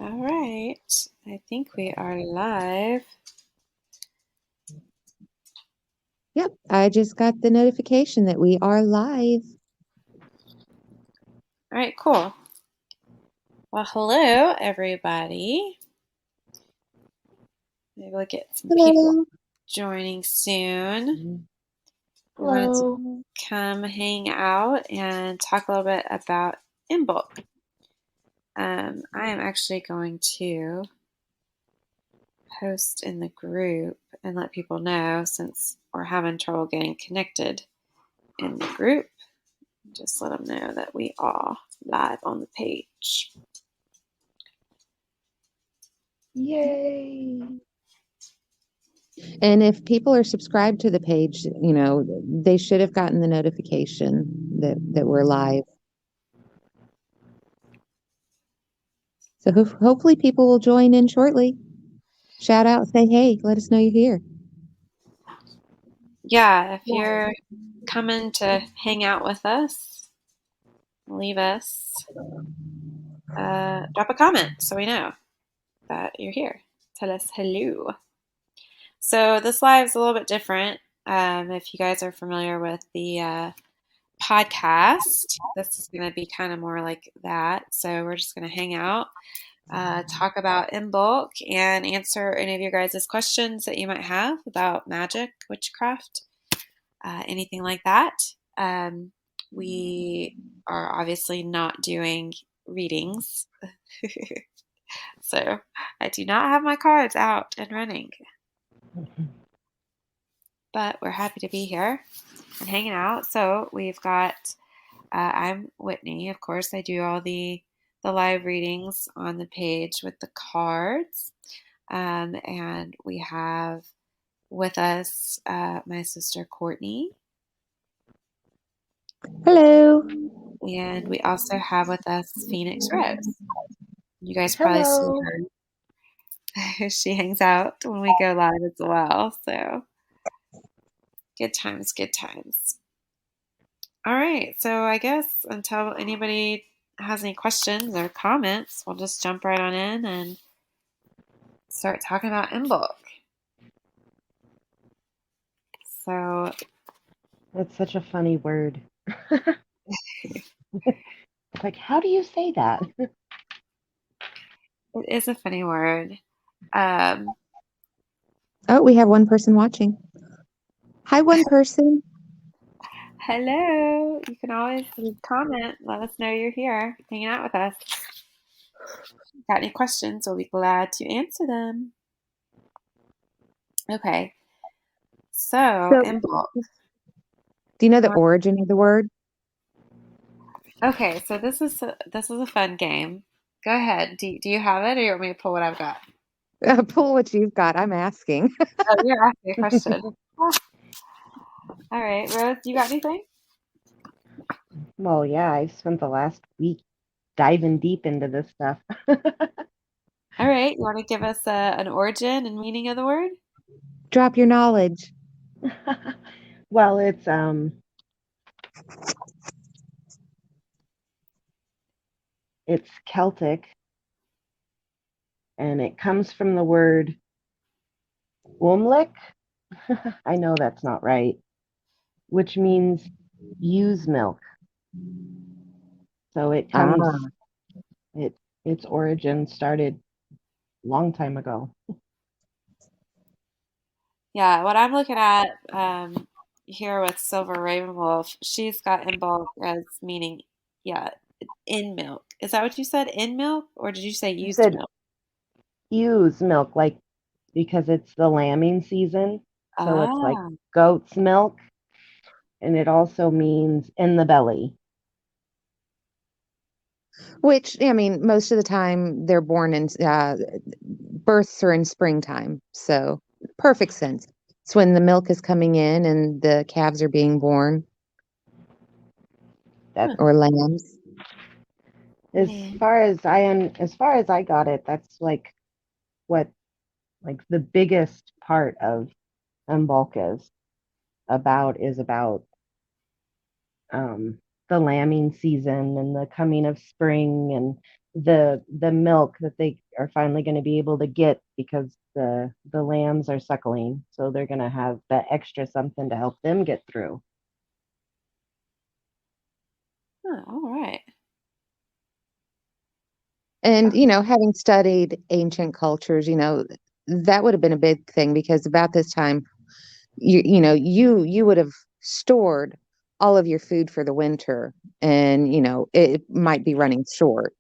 All right. I think we are live. Yep, I just got the notification that we are live. All right, cool. Well, hello, everybody. Maybe we'll get some people Hello. joining soon. We wanted to Hello. come hang out and talk a little bit about Imbolc. I am actually going to post in the group and let people know since we're having trouble getting connected in the group. Just let them know that we are live on the page. Yay. And if people are subscribed to the page, they should have gotten the notification that we're live. So hopefully people will join in shortly. Shout out, say hey, let us know you're here. Yeah, if you're coming to hang out with us, leave us, drop a comment so we know that you're here. Tell us hello. So this live is a little bit different. If you guys are familiar with the podcast, this is going to be kind of more like that. So we're just going to hang out, talk about Imbolc, and answer any of your guys' questions that you might have about magic, witchcraft, anything like that. We are obviously not doing readings. So I do not have my cards out and running. But we're happy to be here and hanging out. So we've got, I'm Whitney. Of course, I do all the live readings on the page with the cards. And we have with us my sister Courtney. Hello. And we also have with us Phoenix Rose. You guys probably see her. She hangs out when we go live as well. So good times, good times. All right. So I guess until anybody has any questions or comments, we'll just jump right on in and start talking about Imbolc. So That's such a funny word. It's like, how do you say that? it is a funny word. Oh, we have one person watching. Hi, one person. Hello. You can always comment. Let us know you're here hanging out with us. Got any questions? We'll be glad to answer them. Okay. So Imbolc. Do you know the origin of the word? Okay, so this is a fun game. Go ahead. Do you have it, or you want me to pull what I've got? Pull what you've got. I'm asking. Oh, you're asking a question. All right, Rose, you got anything? Well, yeah, I spent the last week diving deep into this stuff. All right, you want to give us an origin and meaning of the word? Drop your knowledge. Well, it's Celtic, and it comes from the word Umlic. I know that's not right, which means use milk. So it comes its origin started a long time ago. Yeah, what I'm looking at here with Silver Ravenwolf, she's got Imbolc as meaning, yeah, in milk. Is that what you said? In milk, or did you say I used said milk? use milk, like because it's the lambing season. So it's like Ah, goat's milk, and it also means in the belly. Which, I mean, most of the time they're born in births are in springtime. So perfect sense. It's when the milk is coming in and the calves are being born. That's Or lambs. as far as I got it. That's like what the biggest part of Imbolc is about the lambing season and the coming of spring and the milk that they are finally going to be able to get because the lambs are suckling, so they're going to have that extra something to help them get through. Oh, all right. And, having studied ancient cultures, that would have been a big thing because about this time, you would have stored all of your food for the winter and, it might be running short.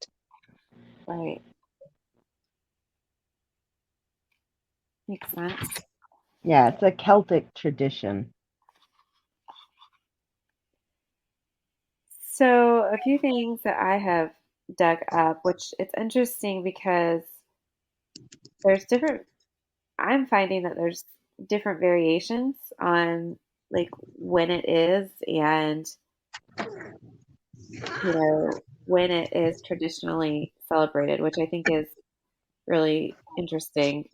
Right. Makes sense. Yeah, it's a Celtic tradition. So, a few things that I have dug up, which it's interesting because there's different, I'm finding that there's different variations on like when it is and, when it is traditionally celebrated, which I think is really interesting.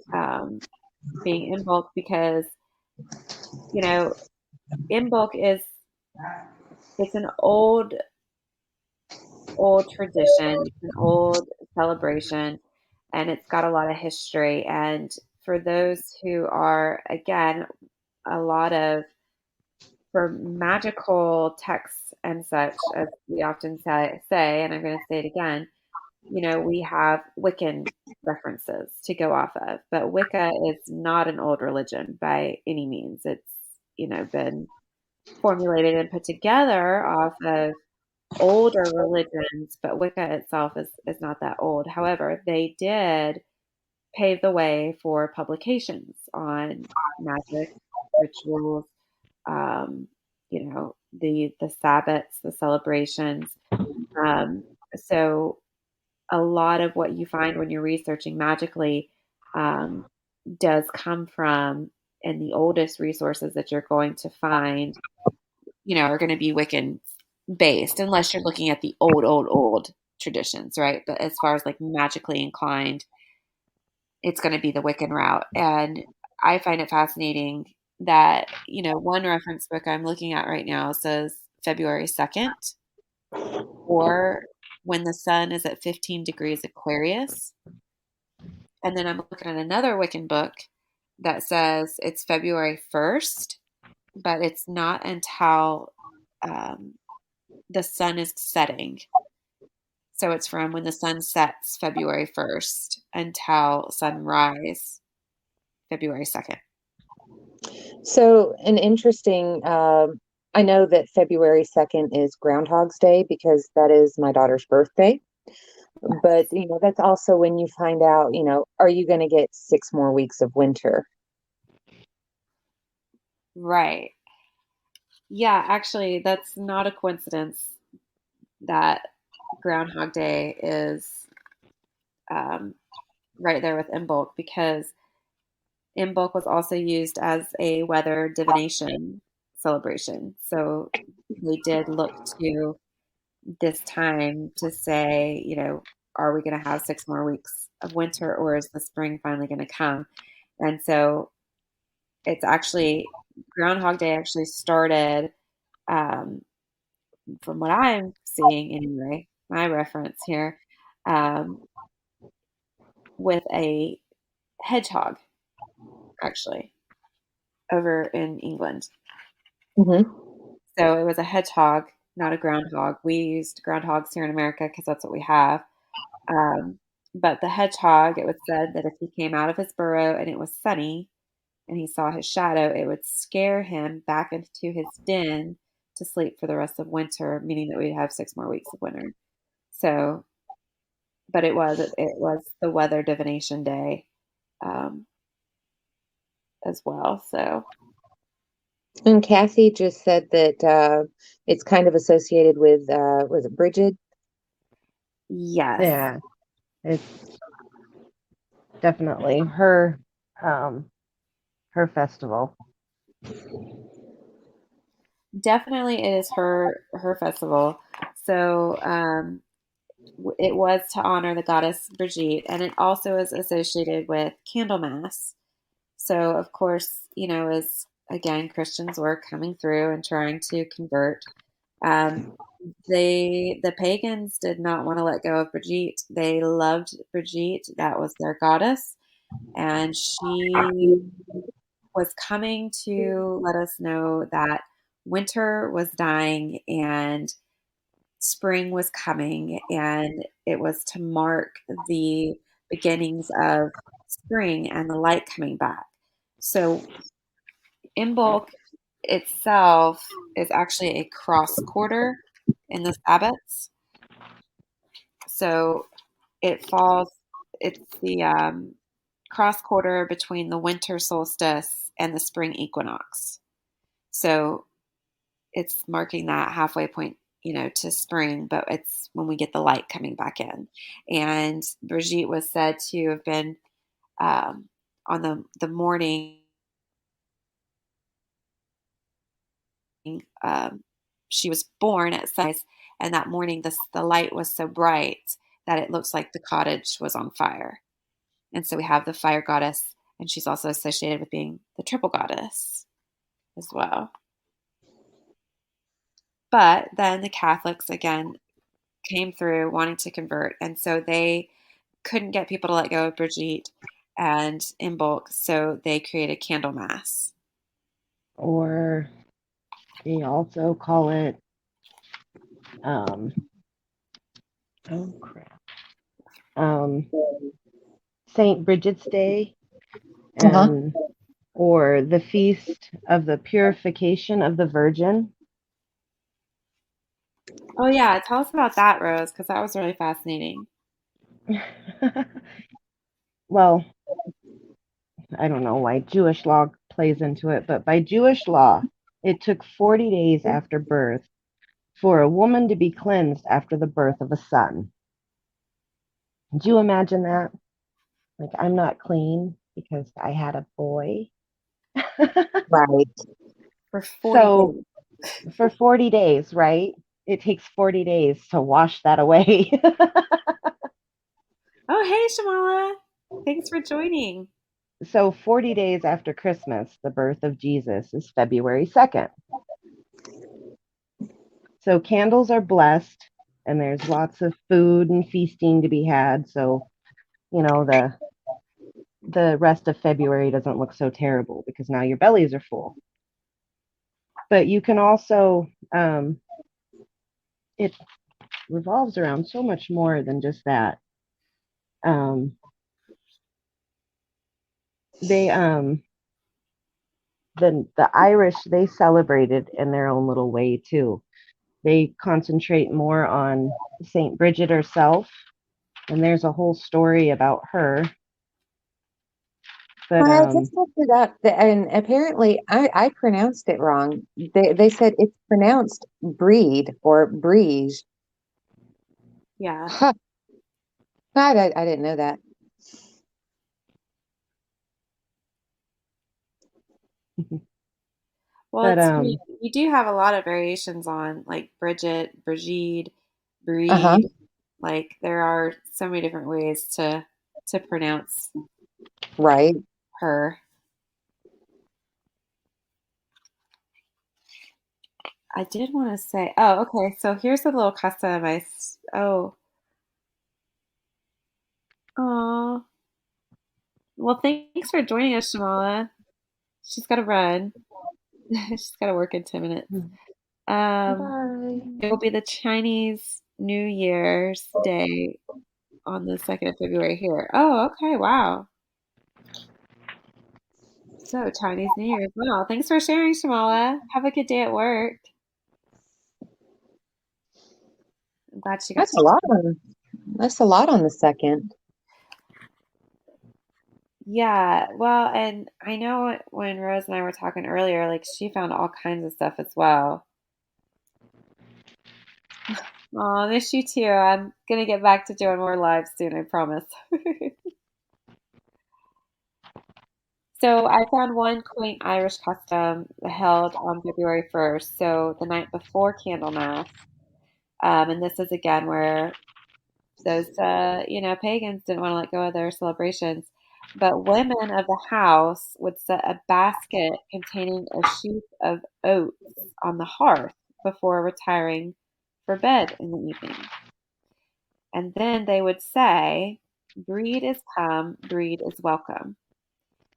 Being Imbolc because, you know, Imbolc is, it's an old tradition, it's an old celebration, and it's got a lot of history. And for those who are, again, a lot of, for magical texts and such, as we often say, and I'm going to say it again, we have Wiccan references to go off of, but Wicca is not an old religion by any means. It's, been formulated and put together off of older religions, but Wicca itself is not that old. However, they did pave the way for publications on magic, rituals, um, the Sabbats, the celebrations. So a lot of what you find when you're researching magically um, does come from, and the oldest resources that you're going to find, are going to be Wiccan based, unless you're looking at the old traditions, right? But as far as like magically inclined, it's going to be the Wiccan route. And I find it fascinating that, one reference book I'm looking at right now says February 2nd, or when the sun is at 15 degrees Aquarius. And then I'm looking at another Wiccan book that says it's February 1st, but it's not until the sun is setting. So it's from when the sun sets February 1st until sunrise February 2nd. So an interesting, I know that February 2nd is Groundhog's Day because that is my daughter's birthday. But, that's also when you find out, are you going to get 6 more weeks of winter? Right. Yeah, actually, that's not a coincidence that Groundhog Day is um, right there with Imbolc, because Imbolc was also used as a weather divination celebration. So they did look to this time to say, are we going to have 6 more weeks of winter, or is the spring finally going to come? And so it's actually, Groundhog Day actually started, um, from what I'm seeing anyway, my reference here, um, with a hedgehog, actually, over in England. Mm-hmm. So it was a hedgehog, not a groundhog. We used groundhogs here in America because that's what we have. Um, but the hedgehog, it was said that if he came out of his burrow and it was sunny and he saw his shadow, it would scare him back into his den to sleep for the rest of winter, meaning that we'd have 6 more weeks of winter. So, but it was the weather divination day um, as well. So And Kathy just said that it's kind of associated with, was it Bridget? yes, Yeah, it's definitely um her festival. definitely it is her festival. So it was to honor the goddess Brigitte, and it also is associated with Candlemas. So, of course, as again Christians were coming through and trying to convert, um, the pagans did not want to let go of Brigitte. They loved Brigitte. That was their goddess. And she was coming to let us know that winter was dying and spring was coming, and it was to mark the beginnings of spring and the light coming back. So Imbolc itself is actually a cross quarter in the Sabbats. So it falls, it's the cross quarter between the winter solstice and the spring equinox. So it's marking that halfway point, to spring, but it's when we get the light coming back in. And Brigitte was said to have been on the morning she was born at sunrise, and that morning the light was so bright that it looks like the cottage was on fire. And so we have the fire goddess, and she's also associated with being the triple goddess as well. But then the Catholics again came through wanting to convert, and so they couldn't get people to let go of Brigitte and Imbolc, so they created Candlemas. Or they also call it, oh crap, Saint Bridget's Day, and or the Feast of the Purification of the Virgin. Oh yeah, tell us about that, Rose, because that was really fascinating. Well, I don't know why Jewish law plays into it, but by Jewish law, it took 40 days after birth for a woman to be cleansed after the birth of a son. Do you imagine that? Like, I'm not clean because I had a boy. Right. For 40 So, days. for 40 days, right? It takes 40 days to wash that away. Oh, hey, Shamala. Thanks for joining. So 40 days after Christmas, the birth of Jesus is February 2nd. So candles are blessed, and there's lots of food and feasting to be had. So, the rest of February doesn't look so terrible because now your bellies are full. But you can also, it revolves around so much more than just that. They the Irish, they celebrated in their own little way too. They concentrate more on Saint Bridget herself, and there's a whole story about her. But I just looked it up, and apparently I pronounced it wrong. They said it's pronounced breed or brige. Yeah. Huh. I didn't know that. Well, but it's funny. You do have a lot of variations on like Bridget, Brigid, Uh-huh. Breed. Like there are so many different ways to pronounce Right. her. I did want to say, oh, okay. So here's a little custom. Oh, well, thanks for joining us, Shamala. She's got to run. She's got to work in 10 minutes. bye. It will be the Chinese New Year's Day on the 2nd of February here. Oh, okay. Wow. So Chinese New Year as well. Thanks for sharing, Shamala. Have a good day at work. I'm glad she got That's to a share. lot on that's a lot on the second. Yeah, well, and I know when Rose and I were talking earlier, like she found all kinds of stuff as well. Oh, miss you too. I'm gonna get back to doing more lives soon, I promise. So I found one quaint Irish custom held on February 1st, so the night before Candlemas. And this is again where those pagans didn't want to let go of their celebrations, but women of the house would set a basket containing a sheaf of oats on the hearth before retiring for bed in the evening. And then they would say, "Breed is come, breed is welcome."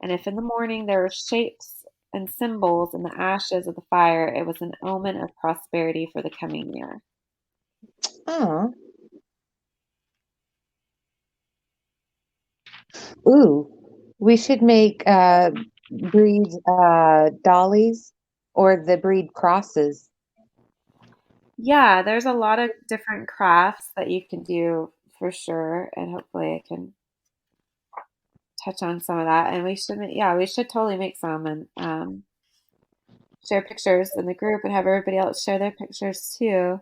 And if in the morning there were shapes and symbols in the ashes of the fire, it was an omen of prosperity for the coming year. Oh, ooh, we should make breed dollies or the breed crosses. Yeah, there's a lot of different crafts that you can do for sure, and hopefully I can touch on some of that. And we should totally make some and share pictures in the group and have everybody else share their pictures too.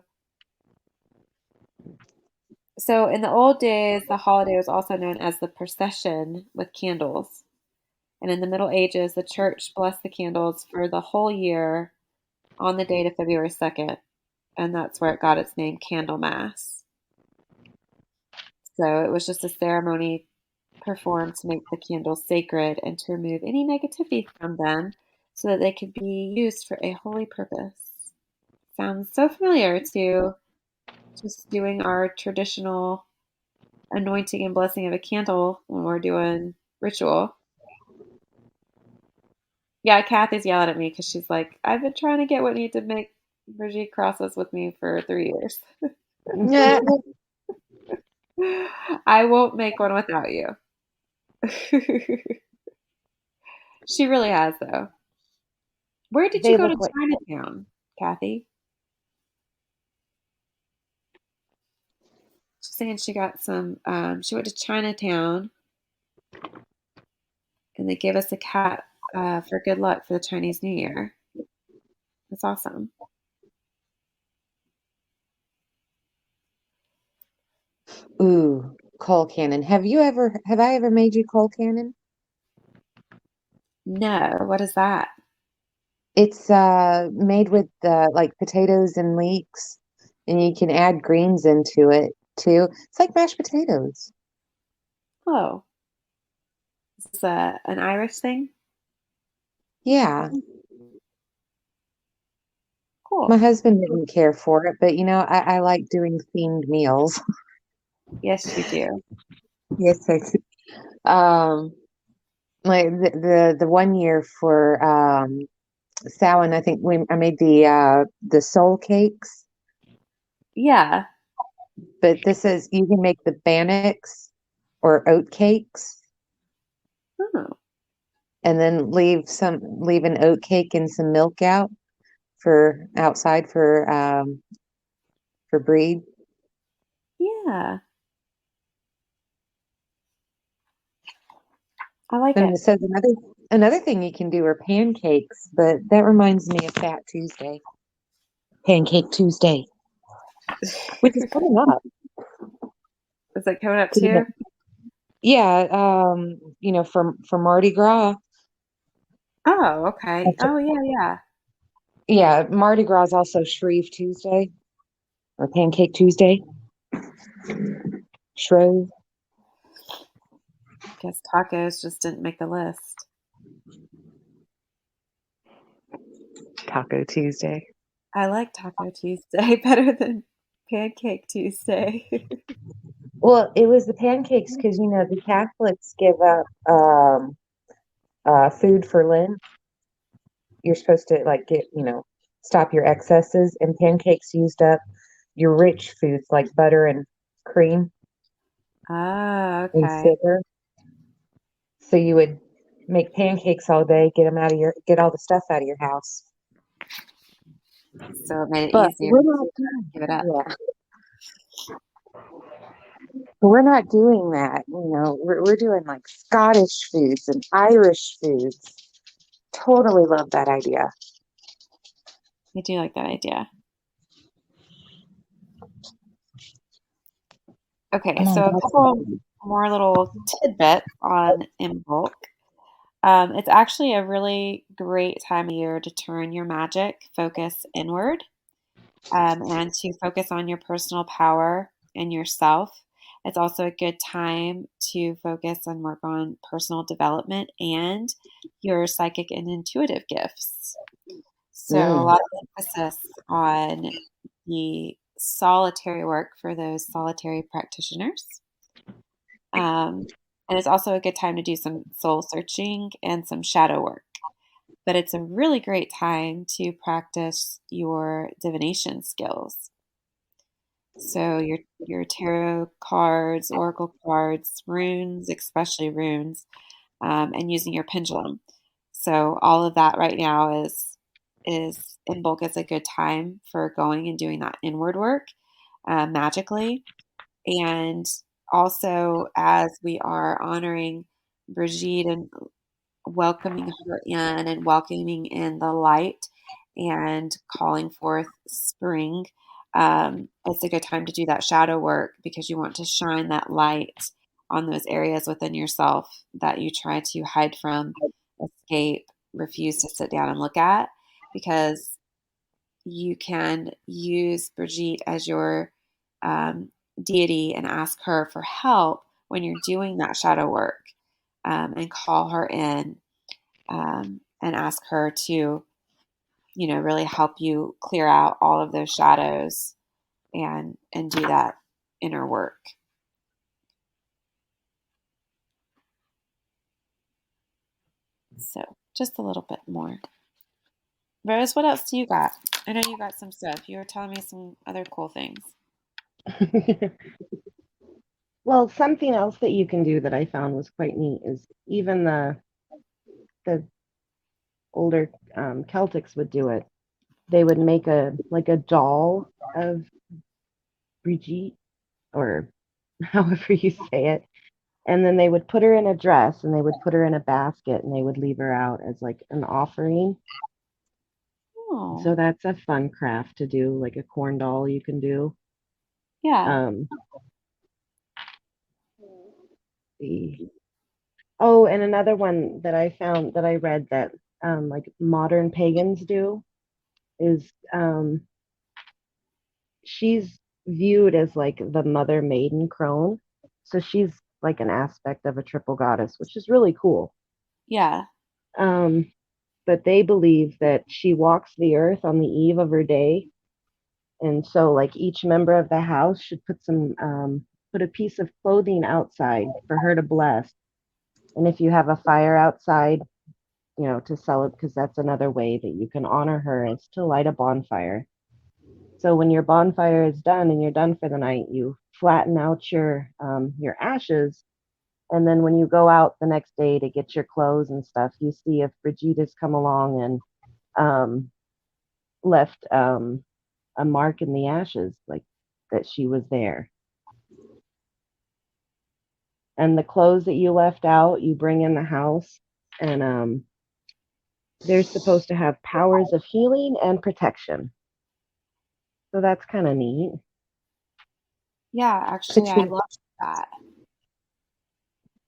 So in the old days, the holiday was also known as the procession with candles. And in the Middle Ages, the church blessed the candles for the whole year on the date of February 2nd. And that's where it got its name, Candlemas. So it was just a ceremony performed to make the candles sacred and to remove any negativity from them so that they could be used for a holy purpose. Sounds so familiar to just doing our traditional anointing and blessing of a candle when we're doing ritual. Yeah, Kathy's yelling at me because she's like, "I've been trying to get Whitney to make Bridget crosses with me for 3 years. Yeah. I won't make one without you." She really has, though. Where did you They go to look like Chinatown, Kathy? She's saying she got some. She went to Chinatown and they gave us a cat for good luck for the Chinese New Year. That's awesome. Ooh, coal cannon. Have I ever made you coal cannon? No, what is that? It's made with like potatoes and leeks, and you can add greens into it too. It's like mashed potatoes. Oh, is this an Irish thing? Yeah, my Cool. husband didn't care for it, but I like doing themed meals. Yes, you do. Yes, I do. Like the one year for Samhain, I think I made the soul cakes, Yeah. but this is you can make the bannocks or oat cakes, Oh, and then leave an oat cake and some milk out for outside for breed. yeah. I like Then it. it says another thing you can do are pancakes, but that reminds me of Fat Tuesday, Pancake Tuesday, which is coming up. Is it coming up too? Yeah, for Mardi Gras. Oh, okay. Oh, yeah, yeah. Yeah, Mardi Gras is also Shreve Tuesday or Pancake Tuesday. Shrove Guess tacos just didn't make the list. Taco Tuesday. I like Taco Tuesday better than Pancake Tuesday. Well, it was the pancakes because the Catholics give up food for Lent. You're supposed to like stop your excesses, and pancakes used up your rich foods like butter and cream Oh, and okay. sugar. So you would make pancakes all day, get all the stuff out of your house. So it made it But easier we're not to doing give it up. yeah, we're not doing that. We're doing like Scottish foods and Irish foods. Totally love that idea. I do like that idea. Okay, I'm on so a couple board. more little tidbits on Imbolc. It's actually a really great time of year to turn your magic focus inward, and to focus on your personal power and yourself. It's also a good time to focus and work on personal development and your psychic and intuitive gifts. So a Mm. lot of emphasis on the solitary work for those solitary practitioners. And it's also a good time to do some soul searching and some shadow work. But it's a really great time to practice your divination skills. So your tarot cards, oracle cards, runes, especially runes, and using your pendulum. So all of that right now is Imbolc is a good time for going and doing that inward work magically. And also as we are honoring Brigitte and welcoming her in and welcoming in the light and calling forth spring, it's a good time to do that shadow work because you want to shine that light on those areas within yourself that you try to hide from, escape, refuse to sit down and look at, because you can use Brigitte as your deity and ask her for help when you're doing that shadow work, and call her in, and ask her to, really help you clear out all of those shadows and do that inner work. So just a little bit more. Rose, what else do you got? I know you got some stuff. You were telling me some other cool things. Well, something else that you can do that I found was quite neat is even the older Celtics would do it. They would make a doll of Brigitte, or however you say it, and then they would put her in a dress and they would put her in a basket and they would leave her out as like an offering. Oh, So that's a fun craft to do, like a corn doll you can do. yeah. Oh, and another one that I found that I read that like modern pagans do is she's viewed as like the mother maiden Crone. So she's like an aspect of a triple goddess, which is really cool. Yeah. But they believe that she walks the earth on the eve of her day. And so like each member of the house should put a piece of clothing outside for her to bless. And if you have a fire outside, to sell it, because that's another way that you can honor her, is to light a bonfire. So when your bonfire is done and you're done for the night, you flatten out your ashes, and then when you go out the next day to get your clothes and stuff, you see if Brigitte has come along and left a mark in the ashes, like that she was there. And the clothes that you left out, you bring in the house, and they're supposed to have powers of healing and protection. So that's kind of neat. Yeah, actually, I love that.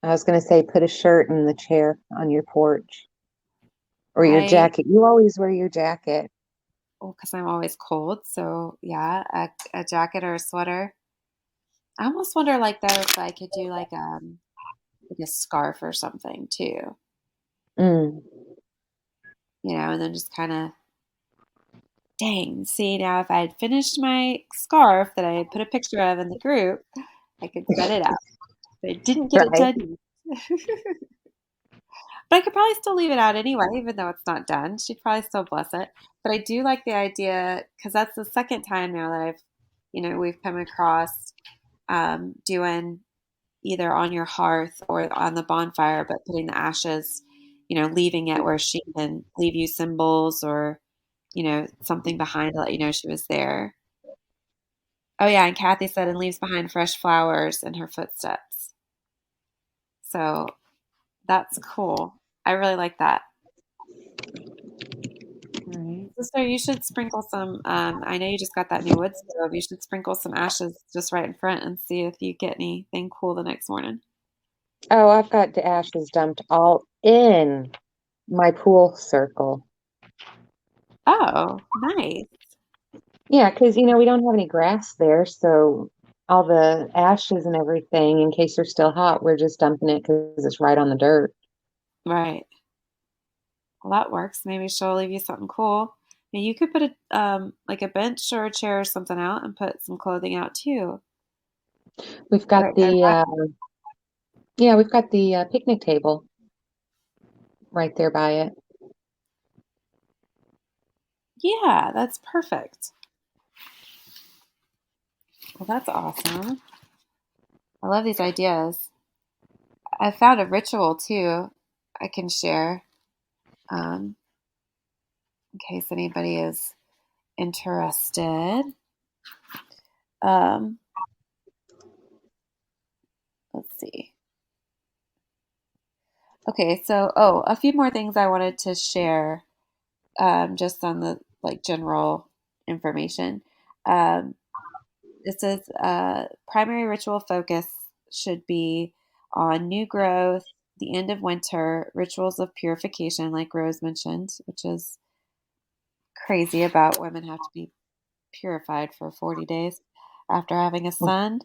I was going to say, put a shirt in the chair on your porch or your I jacket. You always wear your jacket. Well, because I'm always cold, so yeah, a jacket or a sweater. I almost wonder, like, though, if I could do like a scarf or something too, Mm. and then just kind of, dang, see, now if I had finished my scarf that I had put a picture of in the group, I could set it up. But I didn't get it Right. done. But I could probably still leave it out anyway, even though it's not done. She'd probably still bless it. But I do like the idea, because that's the second time now that we've come across doing either on your hearth or on the bonfire, but putting the ashes, leaving it where she can leave you symbols or, something behind to let you know she was there. Oh, yeah. And Kathy said, and leaves behind fresh flowers in her footsteps. So that's cool. I really like that. Right. Sister, you should sprinkle some. I know you just got that new wood stove. You should sprinkle some ashes just right in front and see if you get anything cool the next morning. Oh, I've got the ashes dumped all in my pool circle. Oh, nice. Yeah, because we don't have any grass there, so all the ashes and everything, in case they're still hot, we're just dumping it because it's right on the dirt. Right. Well, that works. Maybe she'll leave you something cool. Yeah, you could put like a bench or a chair or something out and put some clothing out too. We've got Right by the back. we've got the picnic table right there by it. Yeah, that's perfect. Well, that's awesome. I love these ideas. I found a ritual too I can share um, in case anybody is interested. Um, let's see. Okay, so a few more things I wanted to share just on the like general information. Um, It says primary ritual focus should be on new growth, the end of winter, rituals of purification, like Rose mentioned, which is crazy about women have to be purified for 40 days after having a son.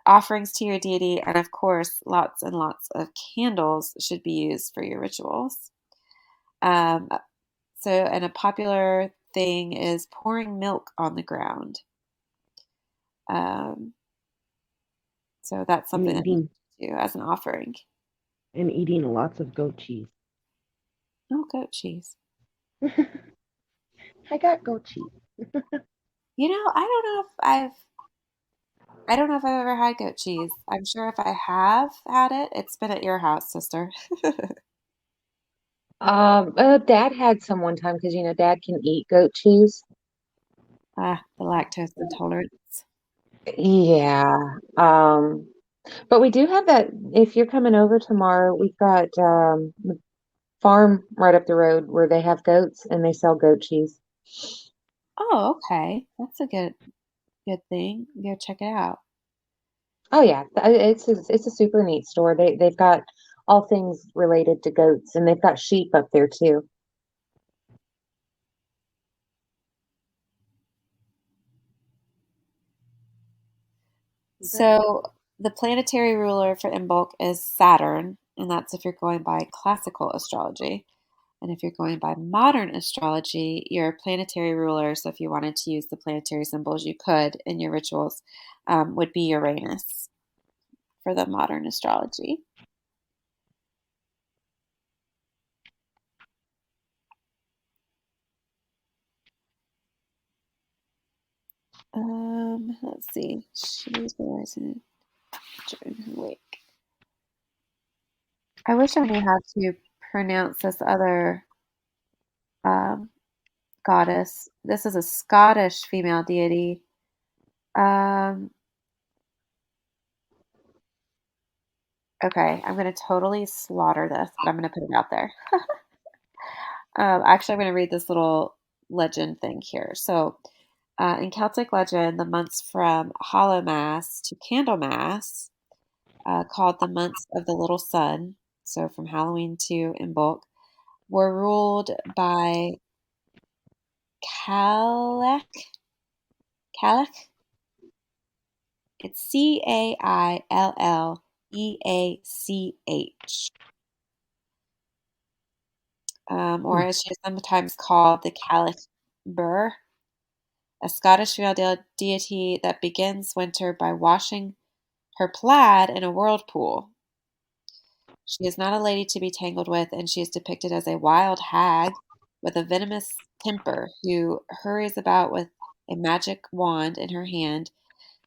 Offerings to your deity, and of course, lots and lots of candles should be used for your rituals. Um, and a popular thing is pouring milk on the ground. Um, So that's And something that you eating can do as an offering. and eating lots of goat cheese. Oh, goat cheese. I got goat cheese. I don't know if I've ever had goat cheese. I'm sure if I have had it, it's been at your house, sister. Dad had some one time because Dad can eat goat cheese. Ah, the lactose intolerance. Yeah. But we do have that. If you're coming over tomorrow, we've got the farm right up the road where they have goats and they sell goat cheese. Oh, okay. That's a good thing. Go check it out. Oh yeah, it's a super neat store. They've got all things related to goats, and they've got sheep up there too. So the planetary ruler for Imbolc is Saturn, and that's if you're going by classical astrology. And if you're going by modern astrology, your planetary ruler, so if you wanted to use the planetary symbols, you could in your rituals, would be Uranus for the modern astrology. Let's see. She's rising during her wake. I wish I knew how to pronounce this other um, goddess. This is a Scottish female deity. Um, okay, I'm going to totally slaughter this, but I'm going to put it out there. Actually, I'm going to read this little legend thing here. So, in Celtic legend, the months from Hallowmas to Candlemas, called the months of the little sun, so from Halloween to Imbolc, were ruled by Cailleach. Cailleach? It's Cailleach. Or Hmm. as she is sometimes called, the Cailleach Burr, a Scottish female deity that begins winter by washing her plaid in a whirlpool. She is not a lady to be tangled with, and she is depicted as a wild hag with a venomous temper who hurries about with a magic wand in her hand,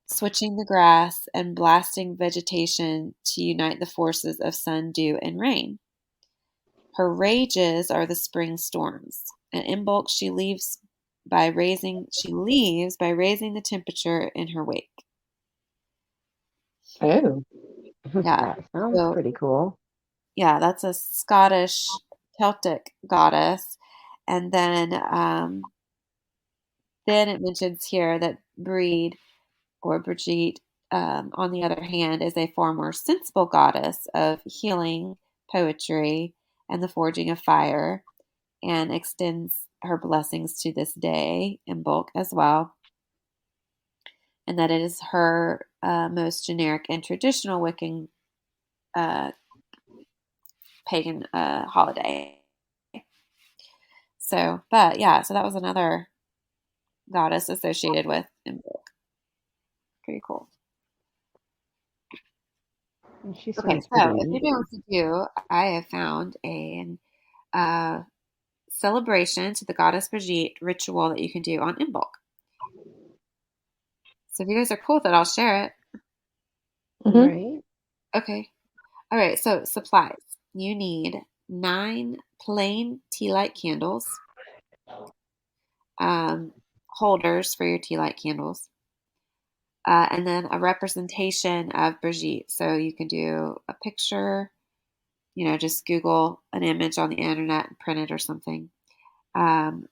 switching the grass and blasting vegetation to unite the forces of sun, dew, and rain. Her rages are the spring storms. And in bulk, she leaves by raising the temperature in her wake. Oh, Yeah. That sounds So pretty cool. yeah, that's a Scottish Celtic goddess. And then it mentions here that Breed or Brigitte, on the other hand, is a far more sensible goddess of healing, poetry, and the forging of fire, and extends her blessings to this day in bulk as well. And that it is her most generic and traditional Wiccan uh, pagan holiday. So, but yeah, so that was another goddess associated with Imbolc. Pretty cool. And she Okay, sounds so pretty if neat. anybody wants to do, I have found a celebration to the goddess Brigitte ritual that you can do on Imbolc. So if you guys are cool with it, I'll share it. Mm-hmm. Right? Okay. All right, so supplies. You need 9 plain tea light candles, um, holders for your tea light candles, and then a representation of Brigitte. So you can do a picture, just Google an image on the internet and print it or something. Um,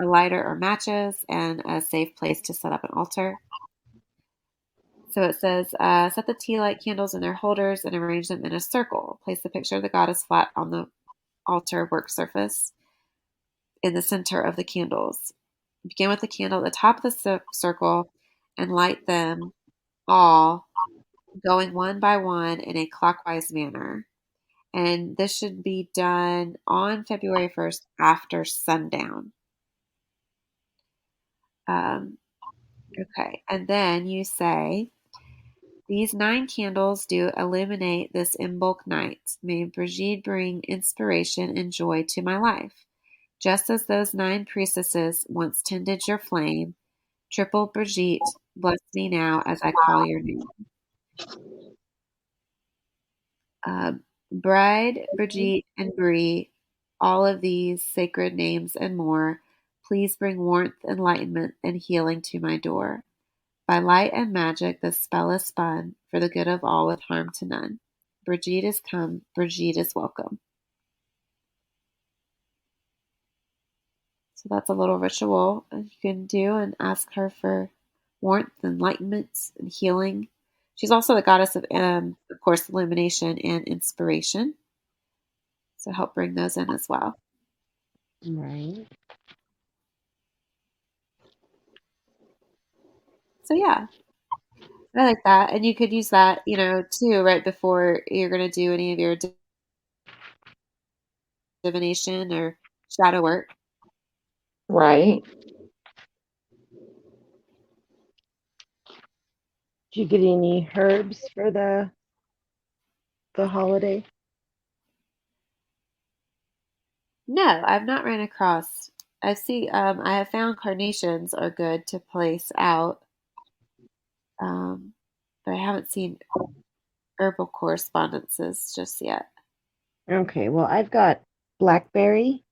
a lighter or matches, and a safe place to set up an altar. So it says, set the tea light candles in their holders and arrange them in a circle. Place the picture of the goddess flat on the altar work surface in the center of the candles. Begin with the candle at the top of the circle and light them all, going one by one in a clockwise manner. And this should be done on February 1st after sundown. Um, okay. And then you say, these 9 candles do illuminate this Imbolc night. May Brigid bring inspiration and joy to my life. Just as those 9 priestesses once tended your flame, Triple Brigitte, bless me now as I call your name. Uh, Bride, Brigitte, and Brie, all of these sacred names and more, please bring warmth, enlightenment, and healing to my door. By light and magic, the spell is spun for the good of all with harm to none. Brigitte is come, Brigitte is welcome. So that's a little ritual you can do and ask her for warmth, enlightenment, and healing. She's also the goddess of course, illumination and inspiration. So help bring those in as well. Right. So yeah, I like that. And you could use that, too, right before you're going to do any of your divination or shadow work. Right. Did you get any herbs for the holiday? No, I've not ran across. I have found carnations are good to place out, um, but I haven't seen herbal correspondences just yet. Okay, well, I've got blackberry.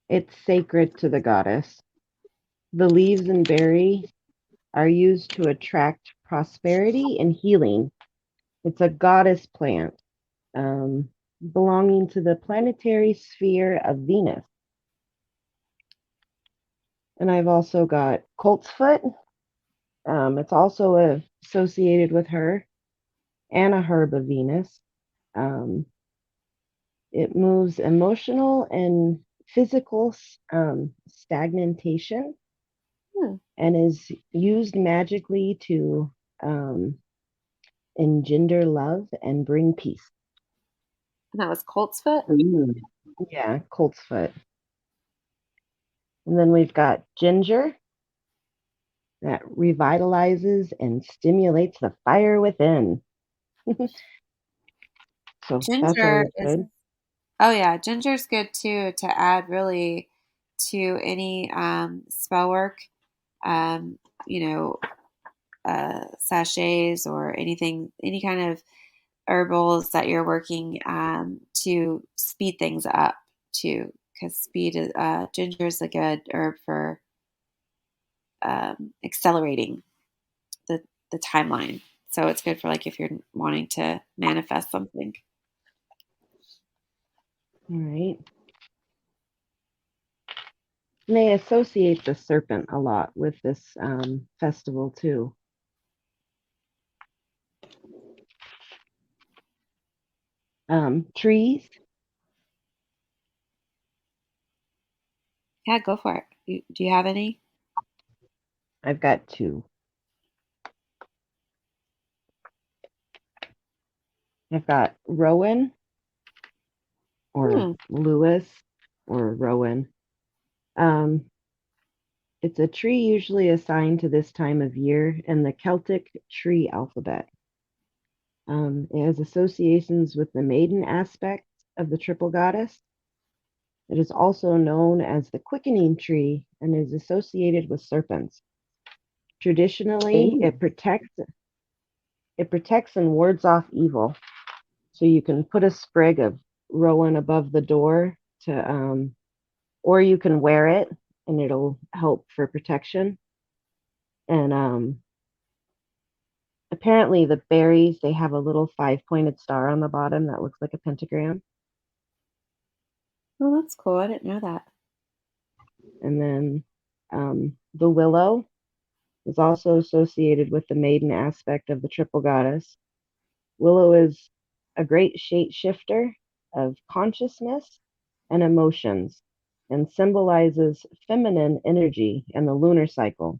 It's sacred to the goddess. The leaves and berry are used to attract prosperity and healing. It's a goddess plant, belonging to the planetary sphere of Venus. And I've also got coltsfoot. It's also associated with her, and a herb of Venus. Um, it moves emotional and physical stagnation Hmm. and is used magically to um, engender love and bring peace. And that was coltsfoot. Yeah, coltsfoot. And then we've got ginger that revitalizes and stimulates the fire within. So that's Ginger always is, good. oh yeah, ginger's good too to add really to any spell work. Um, you know, Sachets or anything, any kind of herbals that you're working to speed things up too, because ginger is a good herb for accelerating the the timeline. So it's good for like if you're wanting to manifest something. All right. And they associate the serpent a lot with this festival too. Trees. Yeah, go for it. Do you have any? I've got 2. I've got Rowan or Hmm. Lewis or Rowan. Um, it's a tree usually assigned to this time of year in the Celtic tree alphabet. It has associations with the maiden aspect of the triple goddess. It is also known as the quickening tree and is associated with serpents. Traditionally, Ooh. it protects and wards off evil. So you can put a sprig of rowan above the door to, or you can wear it and it'll help for protection. And apparently the berries, they have a little 5-pointed star on the bottom that looks like a pentagram. Well, that's cool. I didn't know that. And then the willow is also associated with the maiden aspect of the triple goddess. Willow is a great shapeshifter of consciousness and emotions and symbolizes feminine energy and the lunar cycle.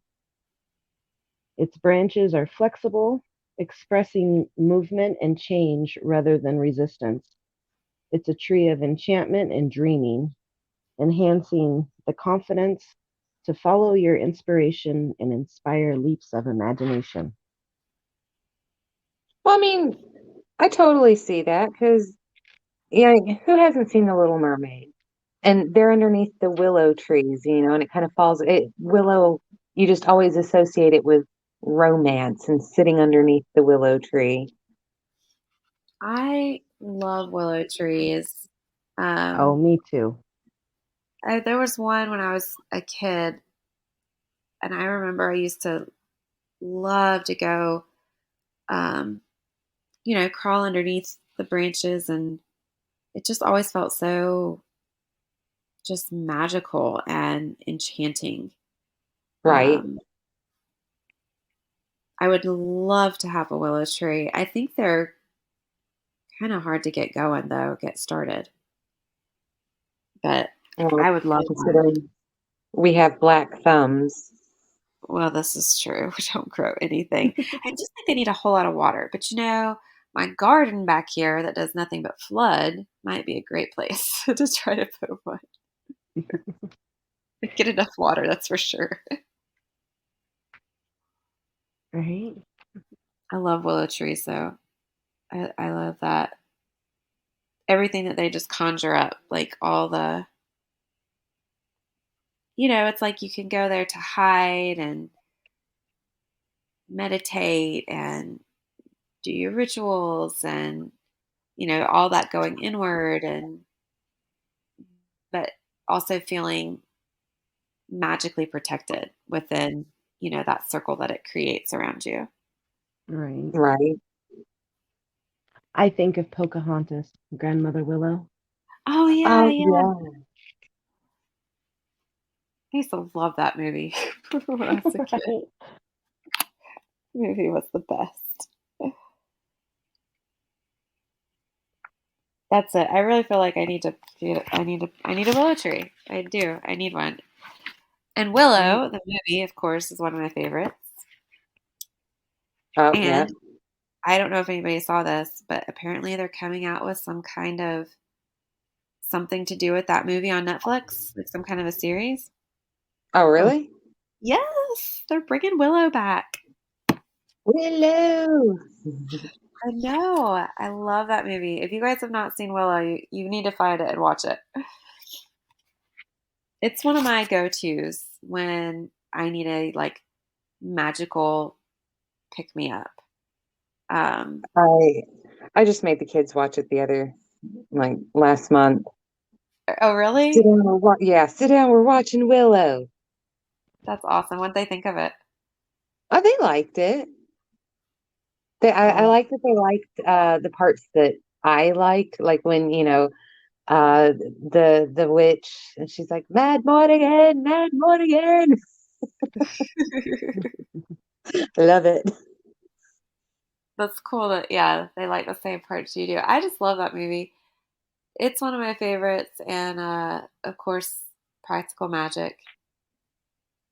Its branches are flexible, expressing movement and change rather than resistance. It's a tree of enchantment and dreaming, enhancing the confidence to follow your inspiration and inspire leaps of imagination. Well, I mean, I totally see that because, yeah, who hasn't seen The Little Mermaid? And they're underneath the willow trees, and it kind of falls. Willow, you just always associate it with romance and sitting underneath the willow tree. I love willow trees. Oh, Um, me too. there was one when I was a kid, and I remember I used to love to go, um, crawl underneath the branches, and it just always felt so just magical and enchanting. Right. Um, I would love to have a willow tree. I think they're kind of hard to get going, though, get started, but Well, I would love one. considering we have black thumbs. Well, this is true. We don't grow anything. I just think they need a whole lot of water. But my garden back here that does nothing but flood might be a great place to try to put one. Get enough water, that's for sure. Right? I love willow trees, though. I love that. Everything that they just conjure up, like all it's like you can go there to hide and meditate and do your rituals and, all that going inward but also feeling magically protected within, that circle that it creates around you. Right. Right. I think of Pocahontas, Grandmother Willow. Oh yeah, Oh, yeah. yeah. I used to love that movie when I was a kid. The movie was the best. That's it. I really feel like I need a willow tree. I do. I need one. And Right. Willow, the movie, of course, is one of my favorites. Oh, yeah. And I don't know if anybody saw this, but apparently they're coming out with some kind of something to do with that movie on Netflix, like some kind of a series. Oh, Huh. really? Yes, they're bringing Willow back. Willow. I know. I love that movie. If you guys have not seen Willow, you need to find it and watch it. It's one of my go-tos when I need a like magical pick me up. Um, I I just made the kids watch it like last month. oh, Sit really? down, sit down, we're watching Willow. That's awesome. What'd they think of it? Oh, they liked it. I Cool. like that they liked the parts that I like when, the witch and she's like, Mad Mortigan, Mad Mortigan. Love it. That's cool that, yeah, they like the same parts you do. I just love that movie. It's one of my favorites, and of course, practical magic.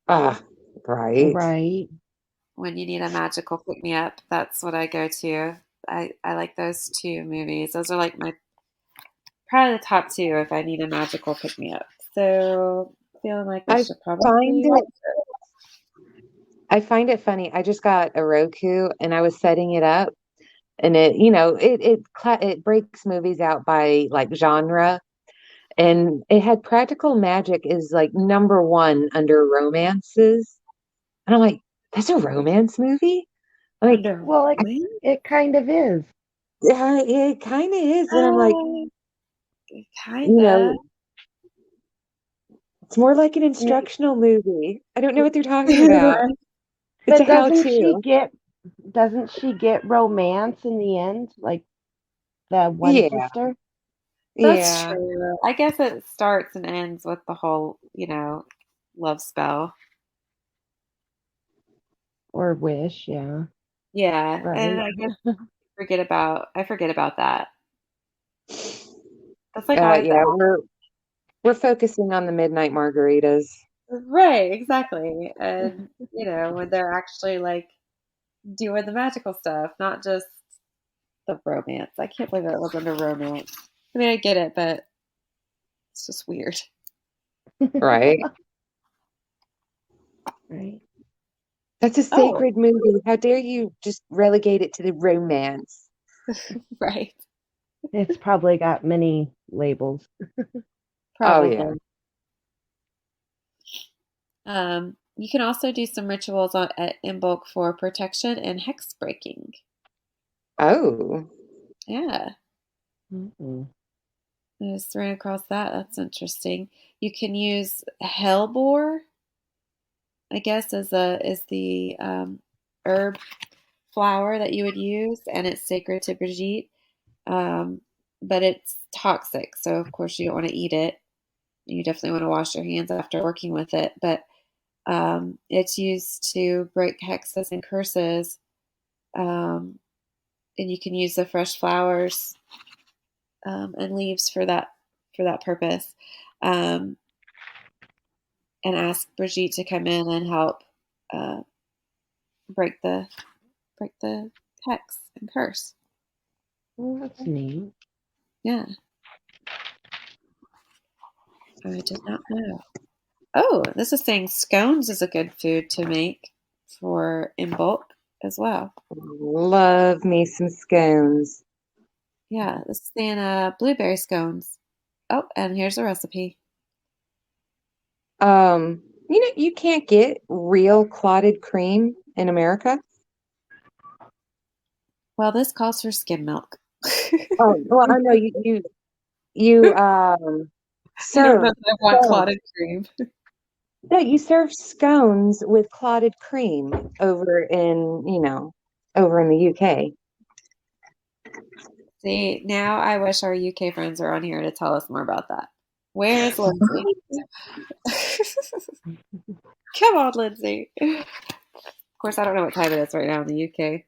Ah, right. Right. When you need a magical pick me up, that's what I go to. I like those two movies. Those are like my probably the top two if I need a magical pick me up. So feeling like we I should find probably watch it I find it funny. I just got a Roku and I was setting it up and it breaks movies out by like genre, and it had Practical Magic is like number one under romances. And I'm like, that's a romance movie? Like, under Well, when? it kind of is. yeah, it kind of is. And I'm like, Uh, you kinda. know, it's more like an I mean, instructional movie. I don't know what they're talking about. It's a but how-to. doesn't she get romance in the end? Like the one Yeah, sister That's yeah, true. I guess it starts and ends with the whole, love spell. or Wish, yeah. Yeah, and Right. I guess I forget about that. That's like always yeah. We're focusing on the midnight margaritas. right, exactly. And when they're actually like doing the magical stuff, not just the romance. I can't believe it was under romance. I mean, I get it, but it's just weird. Right. Right. That's a Oh, sacred movie. How dare you just relegate it to the romance? right. It's probably got many labels. Oh yeah. Probably. You can also do some rituals at Imbolc for protection and hex breaking. Oh. Yeah, Mm-mm. I just ran across that. That's interesting. You can use hellebore, I guess, is the herb flower that you would use, and it's sacred to Brigitte. Um, but it's toxic, so of course you don't want to eat it. You definitely want to wash your hands after working with it. But it's used to break hexes and curses, and you can use the fresh flowers and leaves for that purpose. Um, and ask Brigitte to come in and help uh, break the hex and curse. Well, that's neat. Yeah, I did not know. Oh, this is saying scones is a good food to make for in bulk as well. Love me some scones. Yeah, this is saying blueberry scones. Oh, and here's a recipe. You can't get real clotted cream in America. Well, this calls for skim milk. Oh, well, I know you I don't know serve if I want scones. clotted cream. No, you serve scones with clotted cream over in the UK. See, now I wish our UK friends were on here to tell us more about that. Where is Lindsay? Come on, Lindsay. Of course, I don't know what time it is right now in the UK.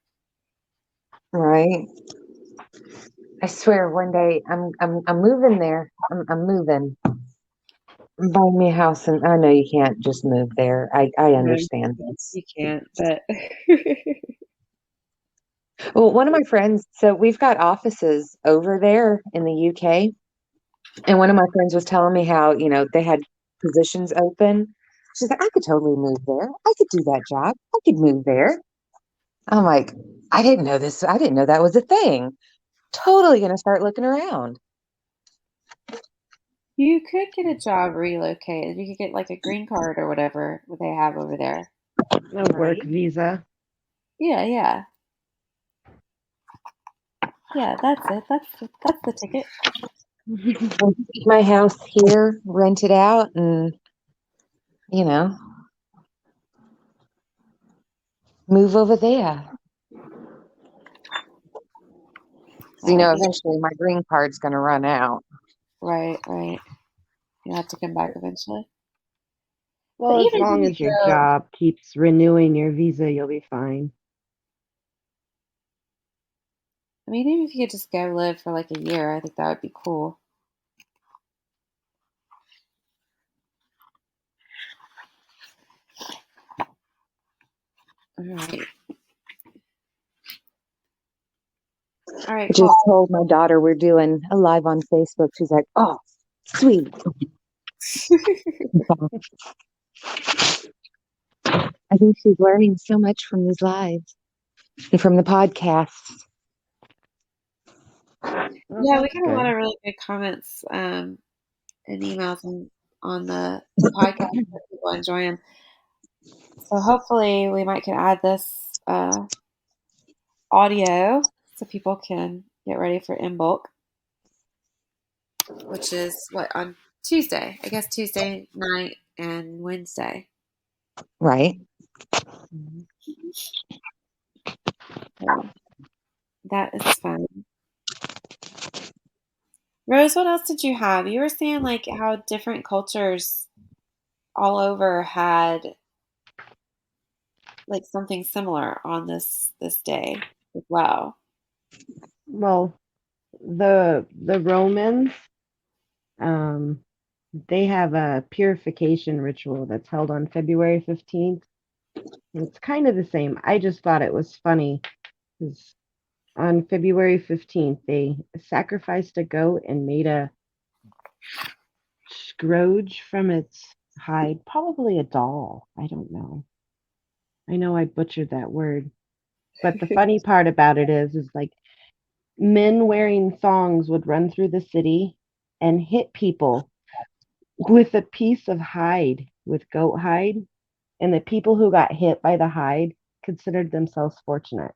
Right. I swear one day I'm moving there. I'm moving. I'm buying me a house, and I know you can't just move there. I No, understand this. you can't, but Well, one of my friends, so we've got offices over there in the UK, and one of my friends was telling me how, they had positions open. She's like, I could totally move there. I could do that job. I could move there. I'm like, I didn't know this. I didn't know that was a thing. Totally gonna start looking around. you could get a job relocated. You could get like a green card or whatever what they have over there. A work Right. visa. Yeah, yeah, yeah. That's it. That's the ticket. We'll keep my house here, rent it out, and you know, move over there. So, Well, eventually my green card's gonna run out. right, right. You have to come back eventually. But Well, as even if long you as your go, job keeps renewing your visa, you'll be fine. I mean, even if you could just go live for like a year, I think that would be cool. All right, all I right, just cool. told my daughter we're doing a live on Facebook. She's like, "Oh, sweet." I think she's learning so much from these lives and from the podcasts. Well, Yeah, we that's got a lot good. of really good comments and emails on the podcast that people enjoying. So hopefully we might can add this audio so people can get ready for Imbolc, which is what on Tuesday. I guess Tuesday night and Wednesday. Right. Mhm. So that is fun. Rose, what else did you have? You were saying like how different cultures all over had like something similar on this day as well. Well, the Romans, um, they have a purification ritual that's held on February 15th. And it's kind of the same. I just thought it was funny because on February 15th, they sacrificed a goat and made a scourge from its hide, probably a doll. I don't know. I know I butchered that word. But the funny part about it is like men wearing thongs would run through the city and hit people with a piece of hide, with goat hide. And the people who got hit by the hide considered themselves fortunate.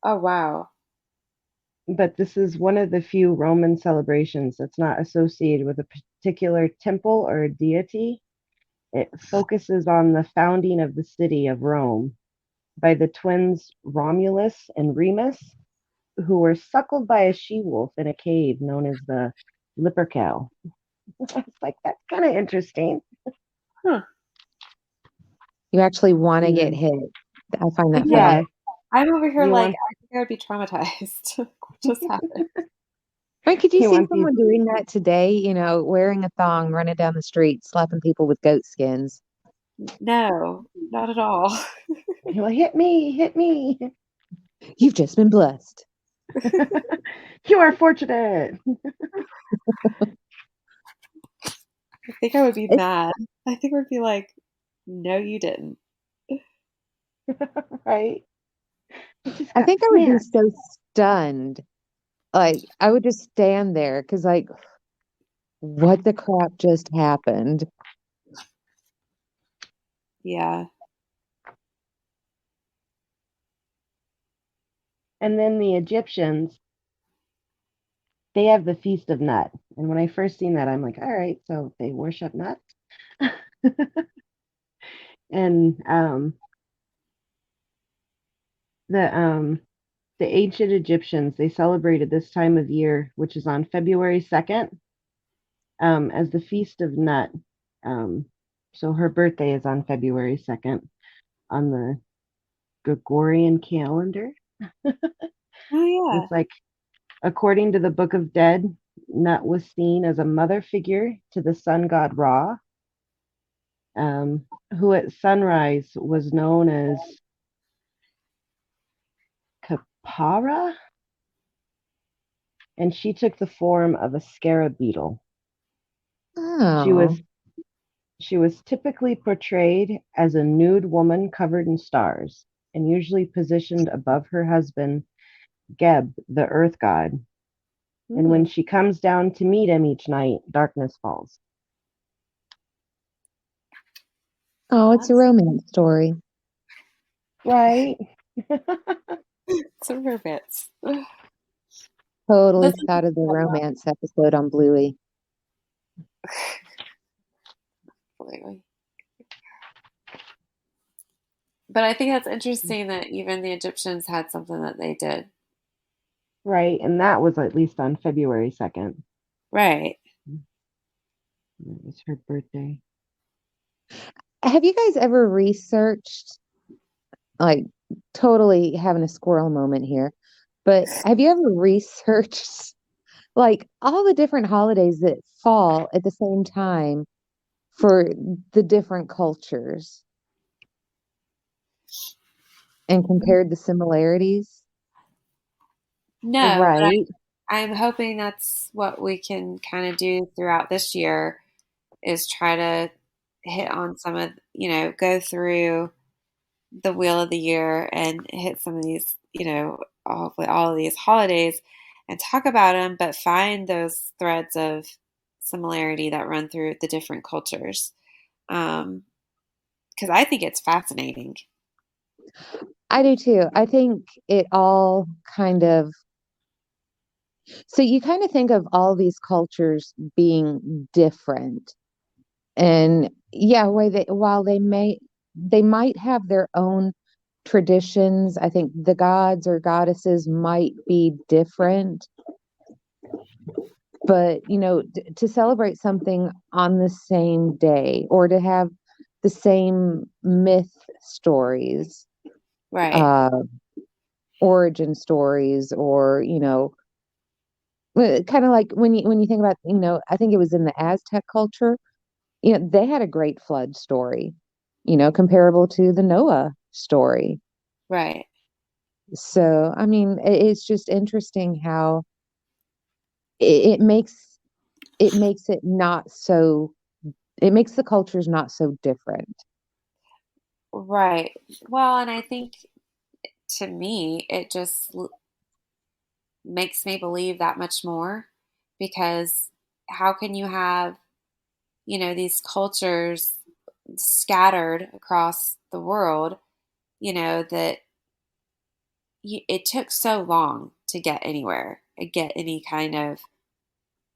Oh wow. But this is one of the few Roman celebrations that's not associated with a particular temple or a deity. It focuses on the founding of the city of Rome by the twins Romulus and Remus, who were suckled by a she wolf in a cave known as the Lippercow. I was like, that's kind of interesting. Huh. You actually want to And get then, hit. I find that funny. Yeah. yeah, I'm over here you like want I think I would be traumatized. What just happened? Right? Could you you see want these someone doing that today? Wearing a thong, running down the street, slapping people with goat skins. No, not at all. you're like, hit me. You've just been blessed. You are fortunate. I think I would be It's, mad. I think I would be like, no, you didn't. Right? I just I got think I would be smacked. so stunned. Like, I would just stand there because, like, what the crap just happened? Yeah. And then the Egyptians, they have the Feast of Nut. And when I first seen that, I'm like, all right, so they worship nuts. And the the ancient Egyptians, they celebrated this time of year, which is on February 2nd, as the Feast of Nut. Um, so her birthday is on February 2nd on the Gregorian calendar. Oh yeah. It's like, according to the Book of Dead, Nut was seen as a mother figure to the sun god Ra, who at sunrise was known as Kapara, and she took the form of a scarab beetle. She Oh, was she was typically portrayed as a nude woman covered in stars, and usually positioned above her husband Geb, the earth god. And when Hmm. she comes down to meet him each night, darkness falls. oh, it's a That's romance story. Right? some bits. Totally Listen, thought of the romance episode on Bluey. but I think that's interesting that even the Egyptians had something that they did. Right. And that was at least on February 2nd. Right. It was her birthday. Have you guys ever researched, like, totally having a squirrel moment here, but have you ever researched, like, all the different holidays that fall at the same time for the different cultures and compared the similarities? No, but Right. I'm hoping that's what we can kind of do throughout this year. is try to hit on some of, go through the wheel of the year and hit some of these, hopefully all of these holidays and talk about them, but find those threads of similarity that run through the different cultures. Because I think it's fascinating. I do too. I think it all kind of, so you kind of think of all these cultures being different. And yeah, while they might have their own traditions, I think the gods or goddesses might be different. But, to celebrate something on the same day or to have the same myth stories, Right. uh, origin stories, or, kind of like when you think about, I think it was in the Aztec culture, they had a great flood story, comparable to the Noah story. Right. So, I mean, it's just interesting how it makes it not so, it makes the cultures not so different. Right. Well, and I think to me, it just makes me believe that much more because how can you have, these cultures scattered across the world, that it took so long to get anywhere, get any kind of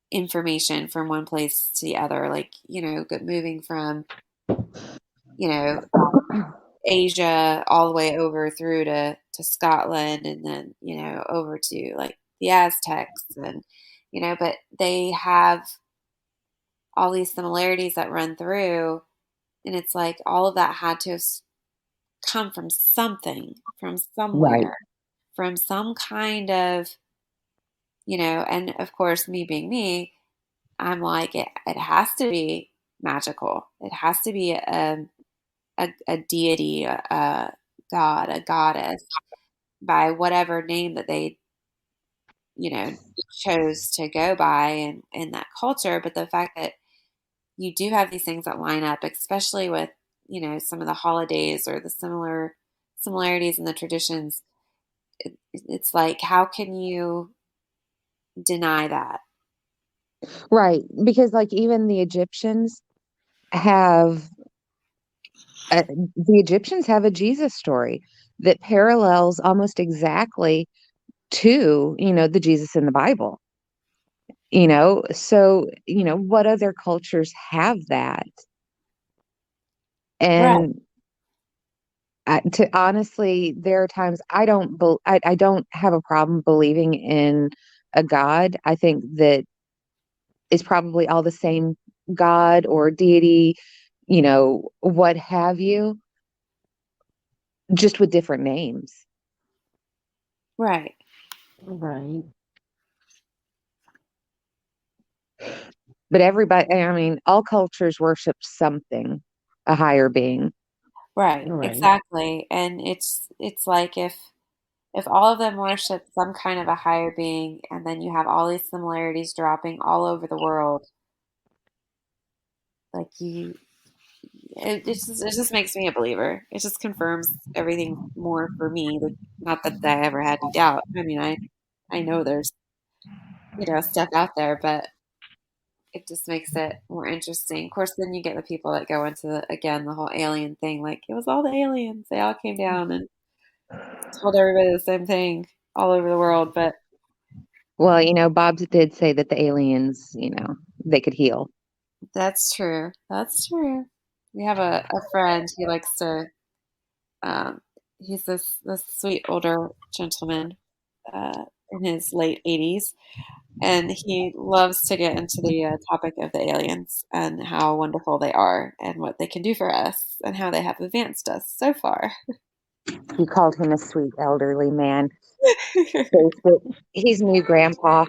information from one place to the other, like, moving from, you know, Asia all the way over through to Scotland and then, over to like the Aztecs and, but they have all these similarities that run through. And it's like all of that had to have come from something, from Right. somewhere, from some kind of, and of course, me being me, I'm like, it has to be magical. It has to be a deity, a god, a goddess by whatever name that they, chose to go by in that culture. But the fact that you do have these things that line up, especially with, some of the holidays or the similarities in the traditions, it's like, how can you deny that? Right. Because like even have the Egyptians have a Jesus story that parallels almost exactly to, the Jesus in the Bible. So, what other cultures have that? Right. And to honestly, there are times I don't have a problem believing in a God. I think that is probably all the same God or deity, what have you, just with different names. Right. Right. But everybody, I mean, all cultures worship something, a higher being. Right. Right. Exactly. And it's like if all of them worship some kind of a higher being and then you have all these similarities dropping all over the world, like it just makes me a believer. It just confirms everything more for me. Like, not that I ever had any doubt. I mean, I know there's, stuff out there, but it just makes it more interesting. Of course, then you get the people that go into again, the whole alien thing. Like, it was all the aliens. They all came down and told everybody the same thing all over the world. But Well, Bob did say that the aliens, they could heal. that's true. That's true. We have a friend. He likes to. Um, he's this sweet older gentleman in his late 80s, and he loves to get into the topic of the aliens and how wonderful they are and what they can do for us and how they have advanced us so far. He called him a sweet elderly man. So he's new grandpa.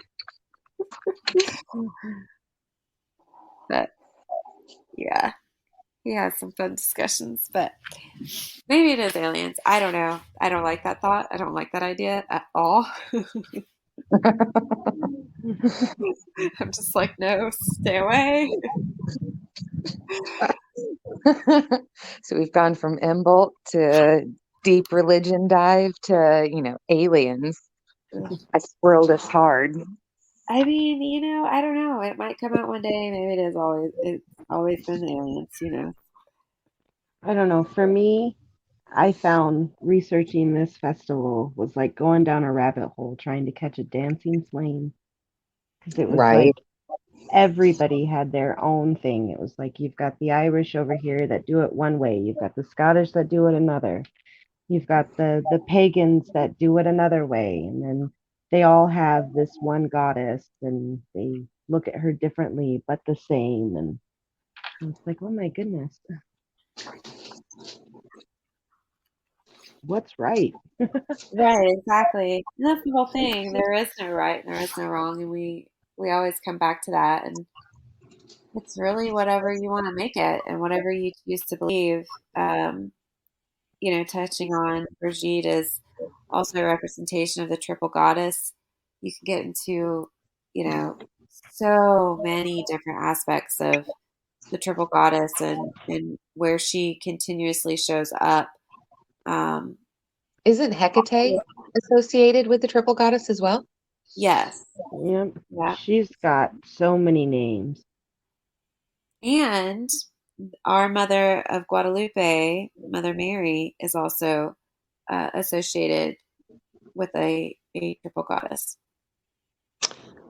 But yeah, he has some fun discussions. But maybe it is aliens. I don't know. I don't like that thought. I don't like that idea at all. I'm just like, no, stay away. So we've gone from Imbolc to deep religion dive to, aliens. That's swirled us hard. I mean, I don't know. It might come out one day. Maybe it's always been aliens. I don't know. For me, I found researching this festival was like going down a rabbit hole trying to catch a dancing flame. Because it was Right. like everybody had their own thing. It was like you've got the Irish over here that do it one way, you've got the Scottish that do it another, you've got the pagans that do it another way, and then they all have this one goddess and they look at her differently but the same. And it's like, oh my goodness, what's right? Right, exactly. And that's the whole thing. There is no right and there is no wrong, and we always come back to that. And it's really whatever you want to make it and whatever you choose to believe. Um, touching on Brigitte is also a representation of the triple goddess. You can get into, so many different aspects of the triple goddess and where she continuously shows up. Um, Isn't Hecate associated with the triple goddess as well? yes, Yep, yeah. she's got so many names. And our Mother of Guadalupe, Mother Mary, is also associated with a triple goddess.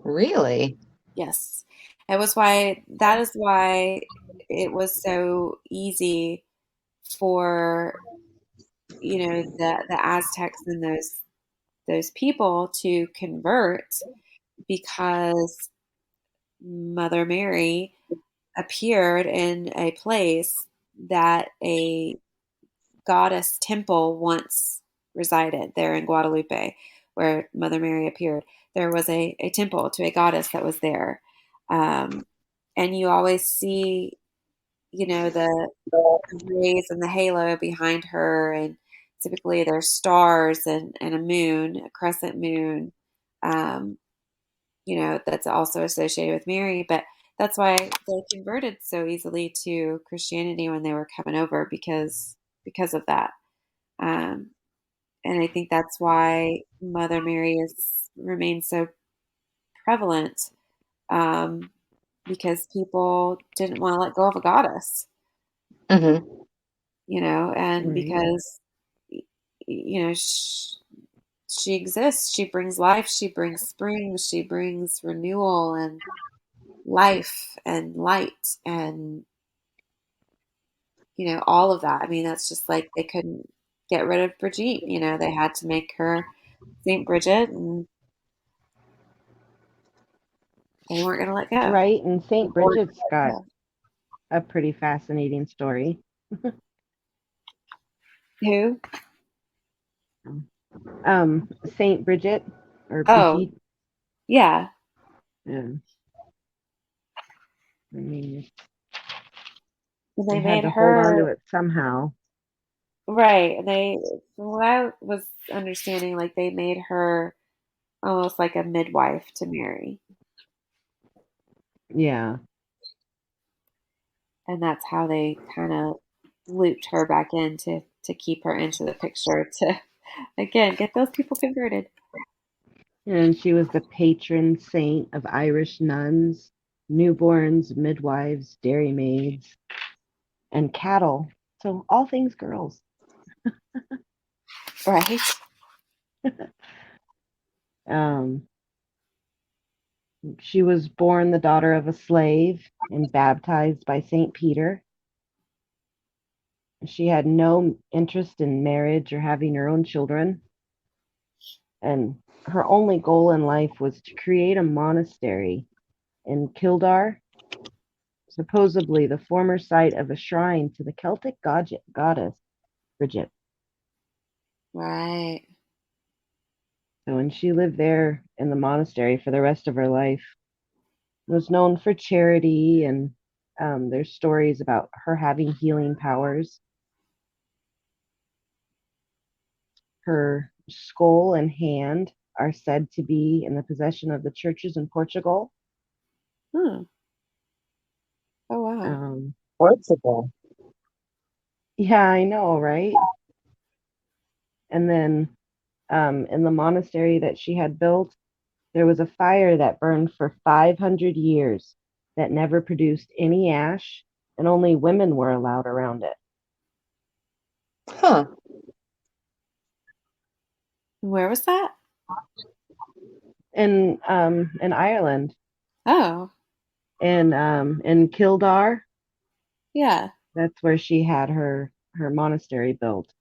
Really? Yes. That is why it was so easy for, the Aztecs and those people to convert, because Mother Mary appeared in a place that a goddess temple once resided there in Guadalupe, where Mother Mary appeared. There was a temple to a goddess that was there. Um, and you always see, the rays and the halo behind her. And typically there's stars and a moon, a crescent moon, um, that's also associated with Mary. But that's why they converted so easily to Christianity when they were coming over, because of that. Um, and I think that's why Mother Mary is remains so prevalent, um, because people didn't want to let go of a goddess, Hmm. and Right. because she exists, she brings life, she brings spring, she brings renewal and life and light and all of that. I mean, that's just like they couldn't get rid of Brigitte. They had to make her Saint Bridget, and they weren't going to let go. Right, and St. Bridget's got Yeah. a pretty fascinating story. Who? Saint Bridget or Oh, Brigitte. yeah. Yeah, I mean, They they had made to hold on her to it somehow. right. From what I was understanding, like they made her almost like a midwife to Mary, Yeah, and that's how they kind of looped her back in to keep her into the picture to again get those people converted. and she was the patron saint of Irish nuns, newborns, midwives, dairymaids, and cattle. So all things girls. Right. Um, she was born the daughter of a slave and baptized by Saint Peter. She had no interest in marriage or having her own children, and her only goal in life was to create a monastery in Kildare, supposedly the former site of a shrine to the Celtic goddess Bridget. Right. So when she lived there in the monastery for the rest of her life, was known for charity, and there's stories about her having healing powers. Her skull and hand are said to be in the possession of the churches in Portugal. Hmm. Oh wow. Um, Portugal. Yeah, I know, right? And then in the monastery that she had built, there was a fire that burned for 500 years that never produced any ash, and only women were allowed around it. Huh. Where was that? In Ireland, Oh, in Kildare, yeah. that's where she had her monastery built.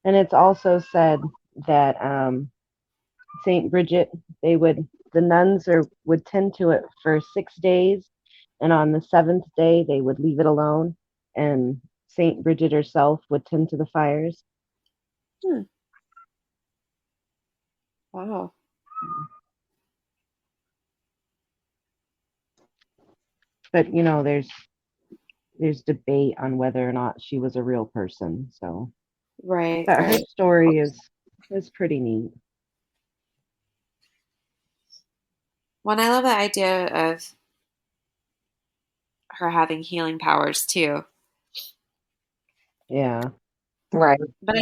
And it's also said that Saint Bridget, the nuns would tend to it for 6 days, and on the seventh day they would leave it alone, and Saint Bridget herself would tend to the fires. Hmm. Wow. But there's debate on whether or not she was a real person. So, Right, but her right. story is pretty neat. Well, and I love the idea of her having healing powers too. Yeah. Right. But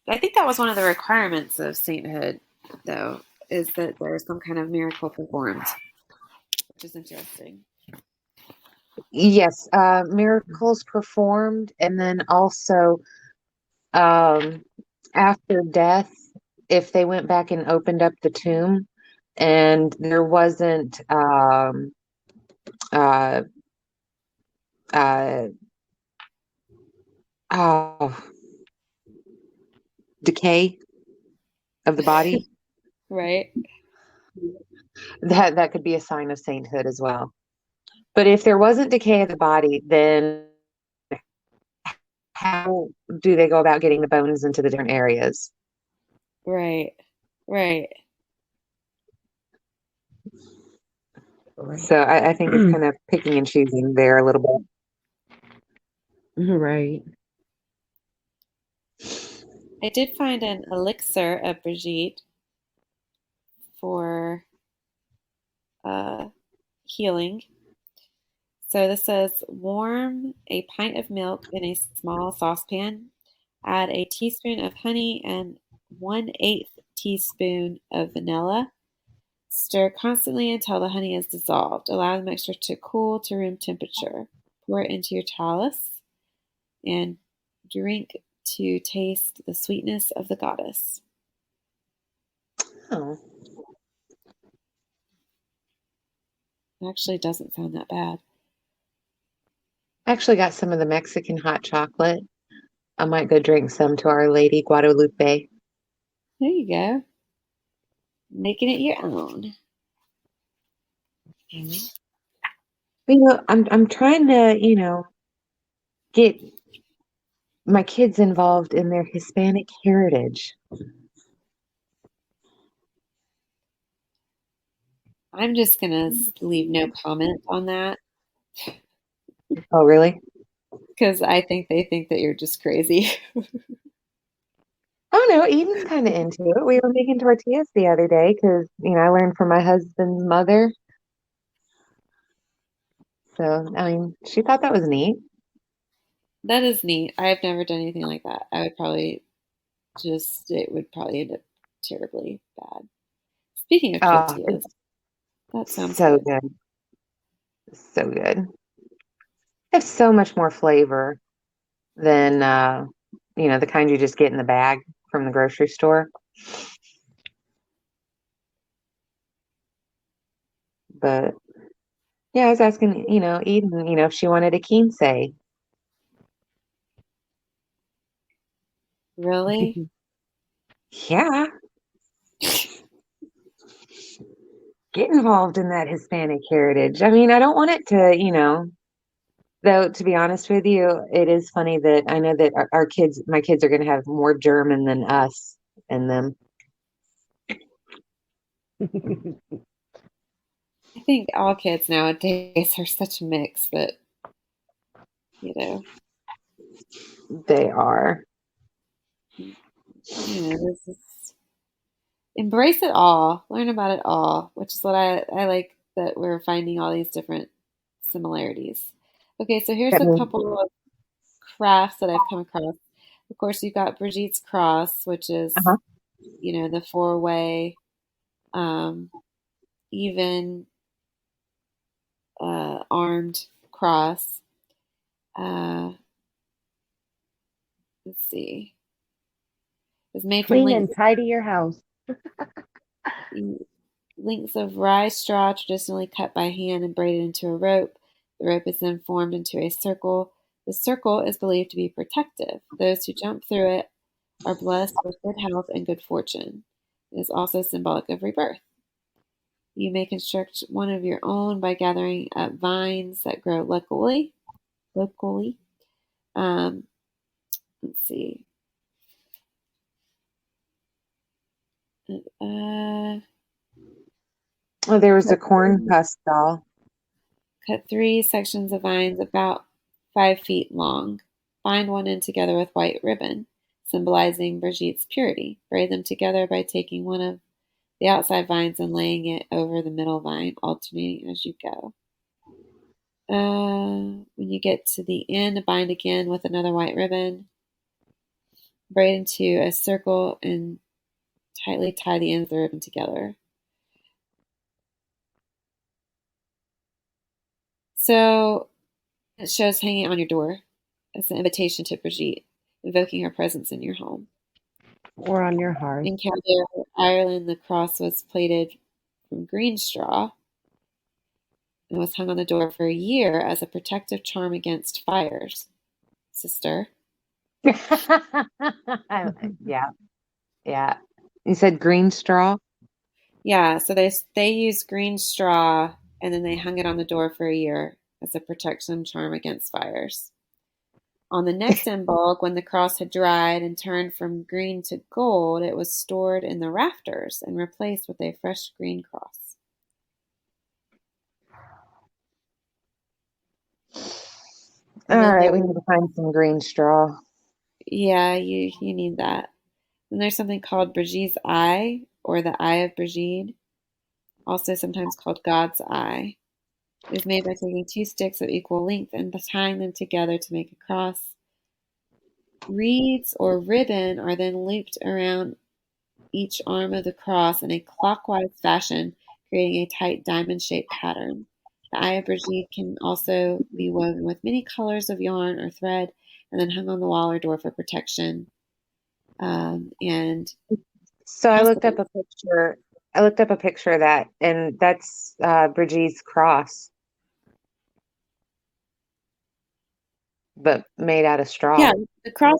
I think that was one of the requirements of sainthood, though, is that there is some kind of miracle performed, which is interesting. Yes, miracles performed, and then also um, after death, if they went back and opened up the tomb, and there wasn't uh, uh, oh, decay of the body, Right? that could be a sign of sainthood as well. But if there wasn't decay of the body, then how do they go about getting the bones into the different areas? Right. Right. So I think it's kind of picking and choosing there a little bit. Right. I did find an elixir of Brigitte for healing. So this says warm a pint of milk in a small saucepan, add a teaspoon of honey and 1/8 teaspoon of vanilla. Stir constantly until the honey is dissolved. Allow the mixture to cool to room temperature. Pour it into your chalice and drink to taste the sweetness of the goddess. Oh, It actually doesn't sound that bad. I actually got some of the Mexican hot chocolate. I might go drink some to Our Lady Guadalupe. There you go. Making it your own. I'm trying to, get my kids involved in their Hispanic heritage. I'm just going to leave no comment on that Oh, really? because I think they think that you're just crazy. Oh no, Eden's kind of into it. We were making tortillas the other day because, I learned from my husband's mother. So, I mean, she thought that was neat. That is neat. I've never done anything like that. I would probably it would probably end up terribly bad. Speaking of Oh, tortillas, that it's sounds so good. good. So good. They have so much more flavor than, the kind you just get in the bag from the grocery store. But yeah, I was asking, Eden, if she wanted a quince. Really? Yeah, get involved in that Hispanic heritage. I mean, I don't want it to, though, to be honest with you, it is funny that I know that my kids are going to have more German than us in them. I think all kids nowadays are such a mix, but you know, They are. this is embrace it all, learn about it all, which is what I like that we're finding all these different similarities. Okay, so here's That a means, couple of crafts that I've come across. Of course, you've got Brigitte's cross, which is, uh-huh. the four-way, um, even armed cross. Uh, let's see. It's made from Clean and tidy your house. links of rye straw traditionally cut by hand and braided into a rope. The rope is then formed into a circle. The circle is believed to be protective. Those who jump through it are blessed with good health and good fortune. It is also symbolic of rebirth. You may construct one of your own by gathering up vines that grow locally. Um, let's see. Uh, Oh, there was a corn husk doll. Cut 3 sections of vines about 5 feet long. Bind one end together with white ribbon, symbolizing Brigitte's purity. Braid them together by taking one of the outside vines and laying it over the middle vine, alternating as you go. When you get to the end, bind again with another white ribbon. Braid into a circle and tightly tie the ends of the ribbon together. So it shows hanging on your door. It's an invitation to Brigitte, invoking her presence in your home. Or on your hearth. In Kildare, Ireland, the cross was plaited from green straw and was hung on the door for a year as a protective charm against fires. Sister. Yeah, yeah. You said green straw? Yeah, so they used green straw and then they hung it on the door for a year as a protection charm against fires. On the next Imbolc, when the cross had dried and turned from green to gold, it was stored in the rafters and replaced with a fresh green cross. All And then right, we need to find some green straw. yeah, you need that. Then there's something called Brigitte's Eye or the Eye of Brigid, also sometimes called God's Eye. It is made by taking 2 sticks of equal length and tying them together to make a cross. Reeds or ribbon are then looped around each arm of the cross in a clockwise fashion, creating a tight diamond-shaped pattern. The Eye of Brigid can also be woven with many colors of yarn or thread and then hung on the wall or door for protection. And So I looked possibly, up a picture. I looked up a picture of that, and that's Brigitte's cross, but made out of straw. yeah, the cross,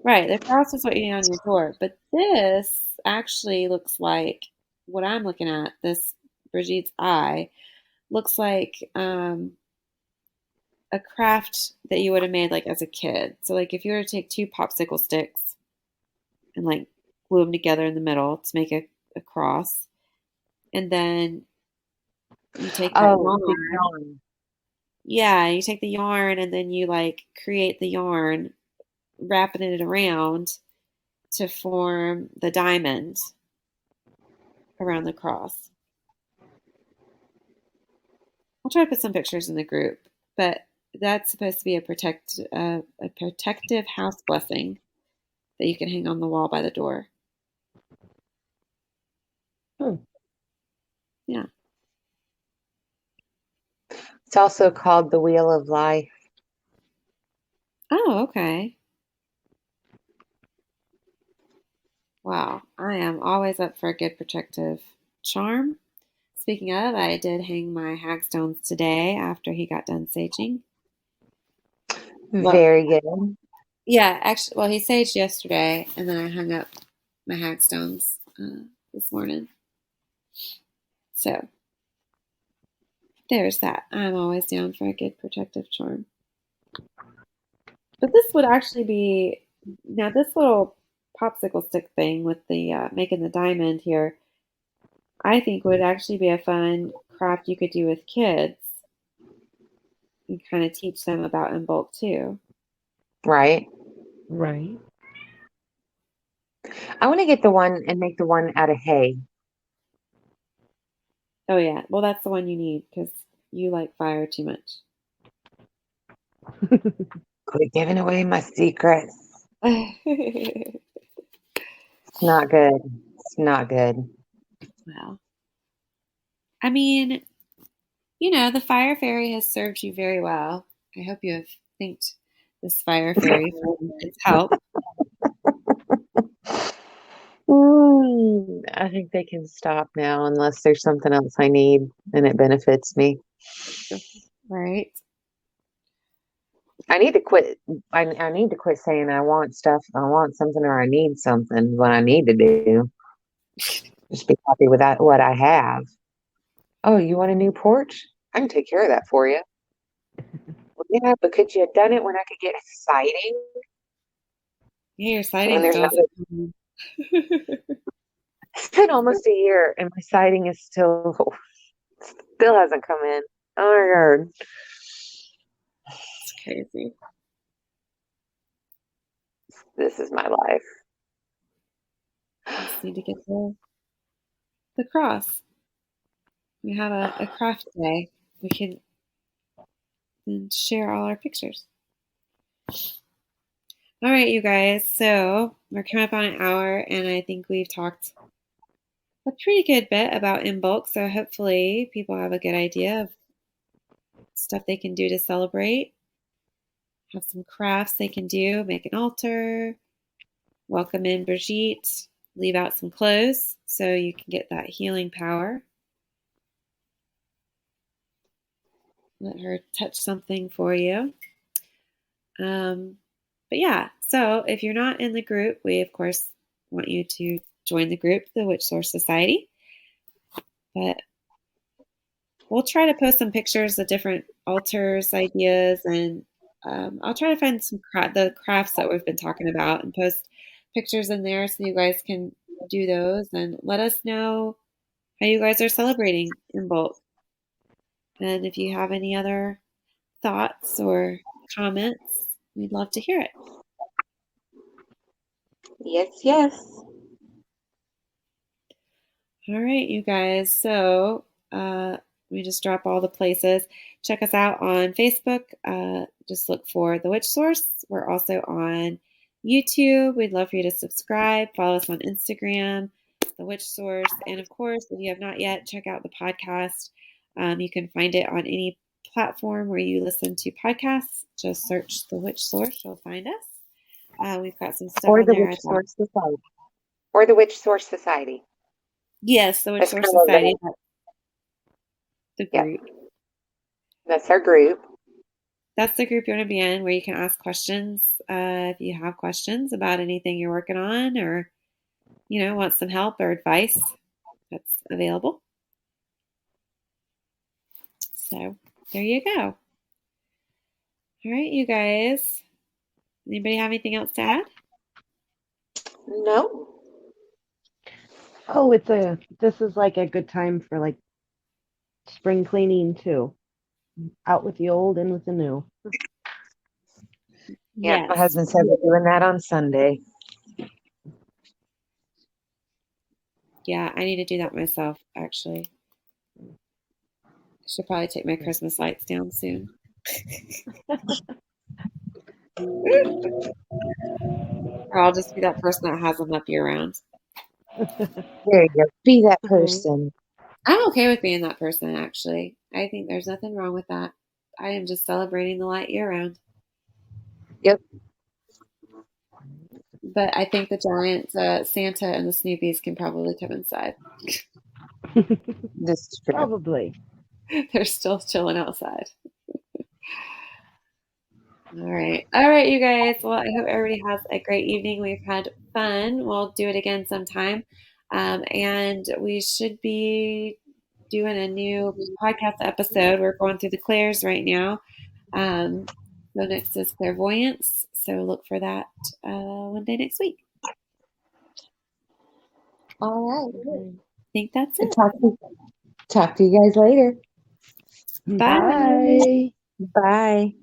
right, the cross is what you need on your door. But this actually looks like what I'm looking at, this Brigitte's Eye, looks like a craft that you would have made like as a kid. So like if you were to take 2 popsicle sticks and like glue them together in the middle to make a cross, and then you take that Oh, the yarn. yarn. Yeah, you take the yarn and then you like create the yarn, wrapping it around to form the diamond around the cross. I'll try to put some pictures in the group, but that's supposed to be a protective house blessing that you can hang on the wall by the door. Hmm. Yeah. It's also called the Wheel of Life. Oh, okay. Wow. I am always up for a good protective charm. Speaking of, I did hang my hagstones today after he got done saging. Well, Very good. yeah, actually, well, he saged yesterday, and then I hung up my hagstones this morning. So there's that. I'm always down for a good protective charm. But this would actually be now this little popsicle stick thing with the making the diamond here. I think would actually be a fun craft you could do with kids and kind of teach them about Imbolc too. Right. Right. I want to get the one and make the one out of hay. Oh yeah, well that's the one you need because you like fire too much? Quit giving away my secrets. Well, It's not good. It's not good. I mean, the fire fairy has served you very well. I hope you have thanked this fire fairy for its help. I think they can stop now unless there's something else I need and it benefits me. Right. I need to quit. I need to quit saying I want stuff. I want something or I need something. What I need to do. Just be happy with that, what I have. Oh, you want a new porch? I can take care of that for you. Well, yeah, but could you have done it when I could get siding? Yeah, your When siding there's still not. hasn't It's been almost a year and my siding is still hasn't come in. Oh my God. It's crazy. This is my life. I just need to get the cross. We have a craft day. We can then share all our pictures. All right, you guys. So we're coming up on an hour, and I think we've talked a pretty good bit about Imbolc. So hopefully people have a good idea of stuff they can do to celebrate. Have some crafts they can do. Make an altar. Welcome in Bridget. Leave out some clothes so you can get that healing power. Let her touch something for you. But yeah, so if you're not in the group, we of course want you to join the group, the Witchsource Society. But we'll try to post some pictures of different altars, ideas, and I'll try to find the crafts that we've been talking about and post pictures in there so you guys can do those and let us know how you guys are celebrating Imbolc. And if you have any other thoughts or comments, we'd love to hear it. Yes, yes. All right, you guys. So we just drop all the places. Check us out on Facebook. Just look for The Witch Source. We're also on YouTube. We'd love for you to subscribe. Follow us on Instagram, The Witch Source. And of course, if you have not yet, check out the podcast. You can find it on any platform where you listen to podcasts. Just search The Witch Source. You'll find us. We've got some stuff Or on the there. Witch Source Society. Or the Witch Source Society. Yes, The Witch That's Source kind of Society. The yeah. group. That's our group. That's the group you want to be in where you can ask questions if you have questions about anything you're working on or, want some help or advice that's available. So there you go. All right, you guys. Anybody have anything else to add? No. Oh, this is like a good time for like spring cleaning too. Out with the old, in with the new. Yeah, Yes. my husband said we're doing that on Sunday. Yeah, I need to do that myself, actually. I should probably take my Christmas lights down soon. Or I'll just be that person that has them up year round. There you go. Be that person. I'm okay with being that person, actually. I think there's nothing wrong with that. I am just celebrating the light year round. Yep. But I think the giant Santa and the Snoopies can probably come inside. This is true. Probably. They're still chilling outside. All right. All right, you guys. Well, I hope everybody has a great evening. We've had fun. We'll do it again sometime. And we should be doing a new podcast episode. We're going through the clairs right now. So next is clairvoyance. So look for that one day next week. All right. I think that's it. Talk to you guys later. Bye. Bye. Bye.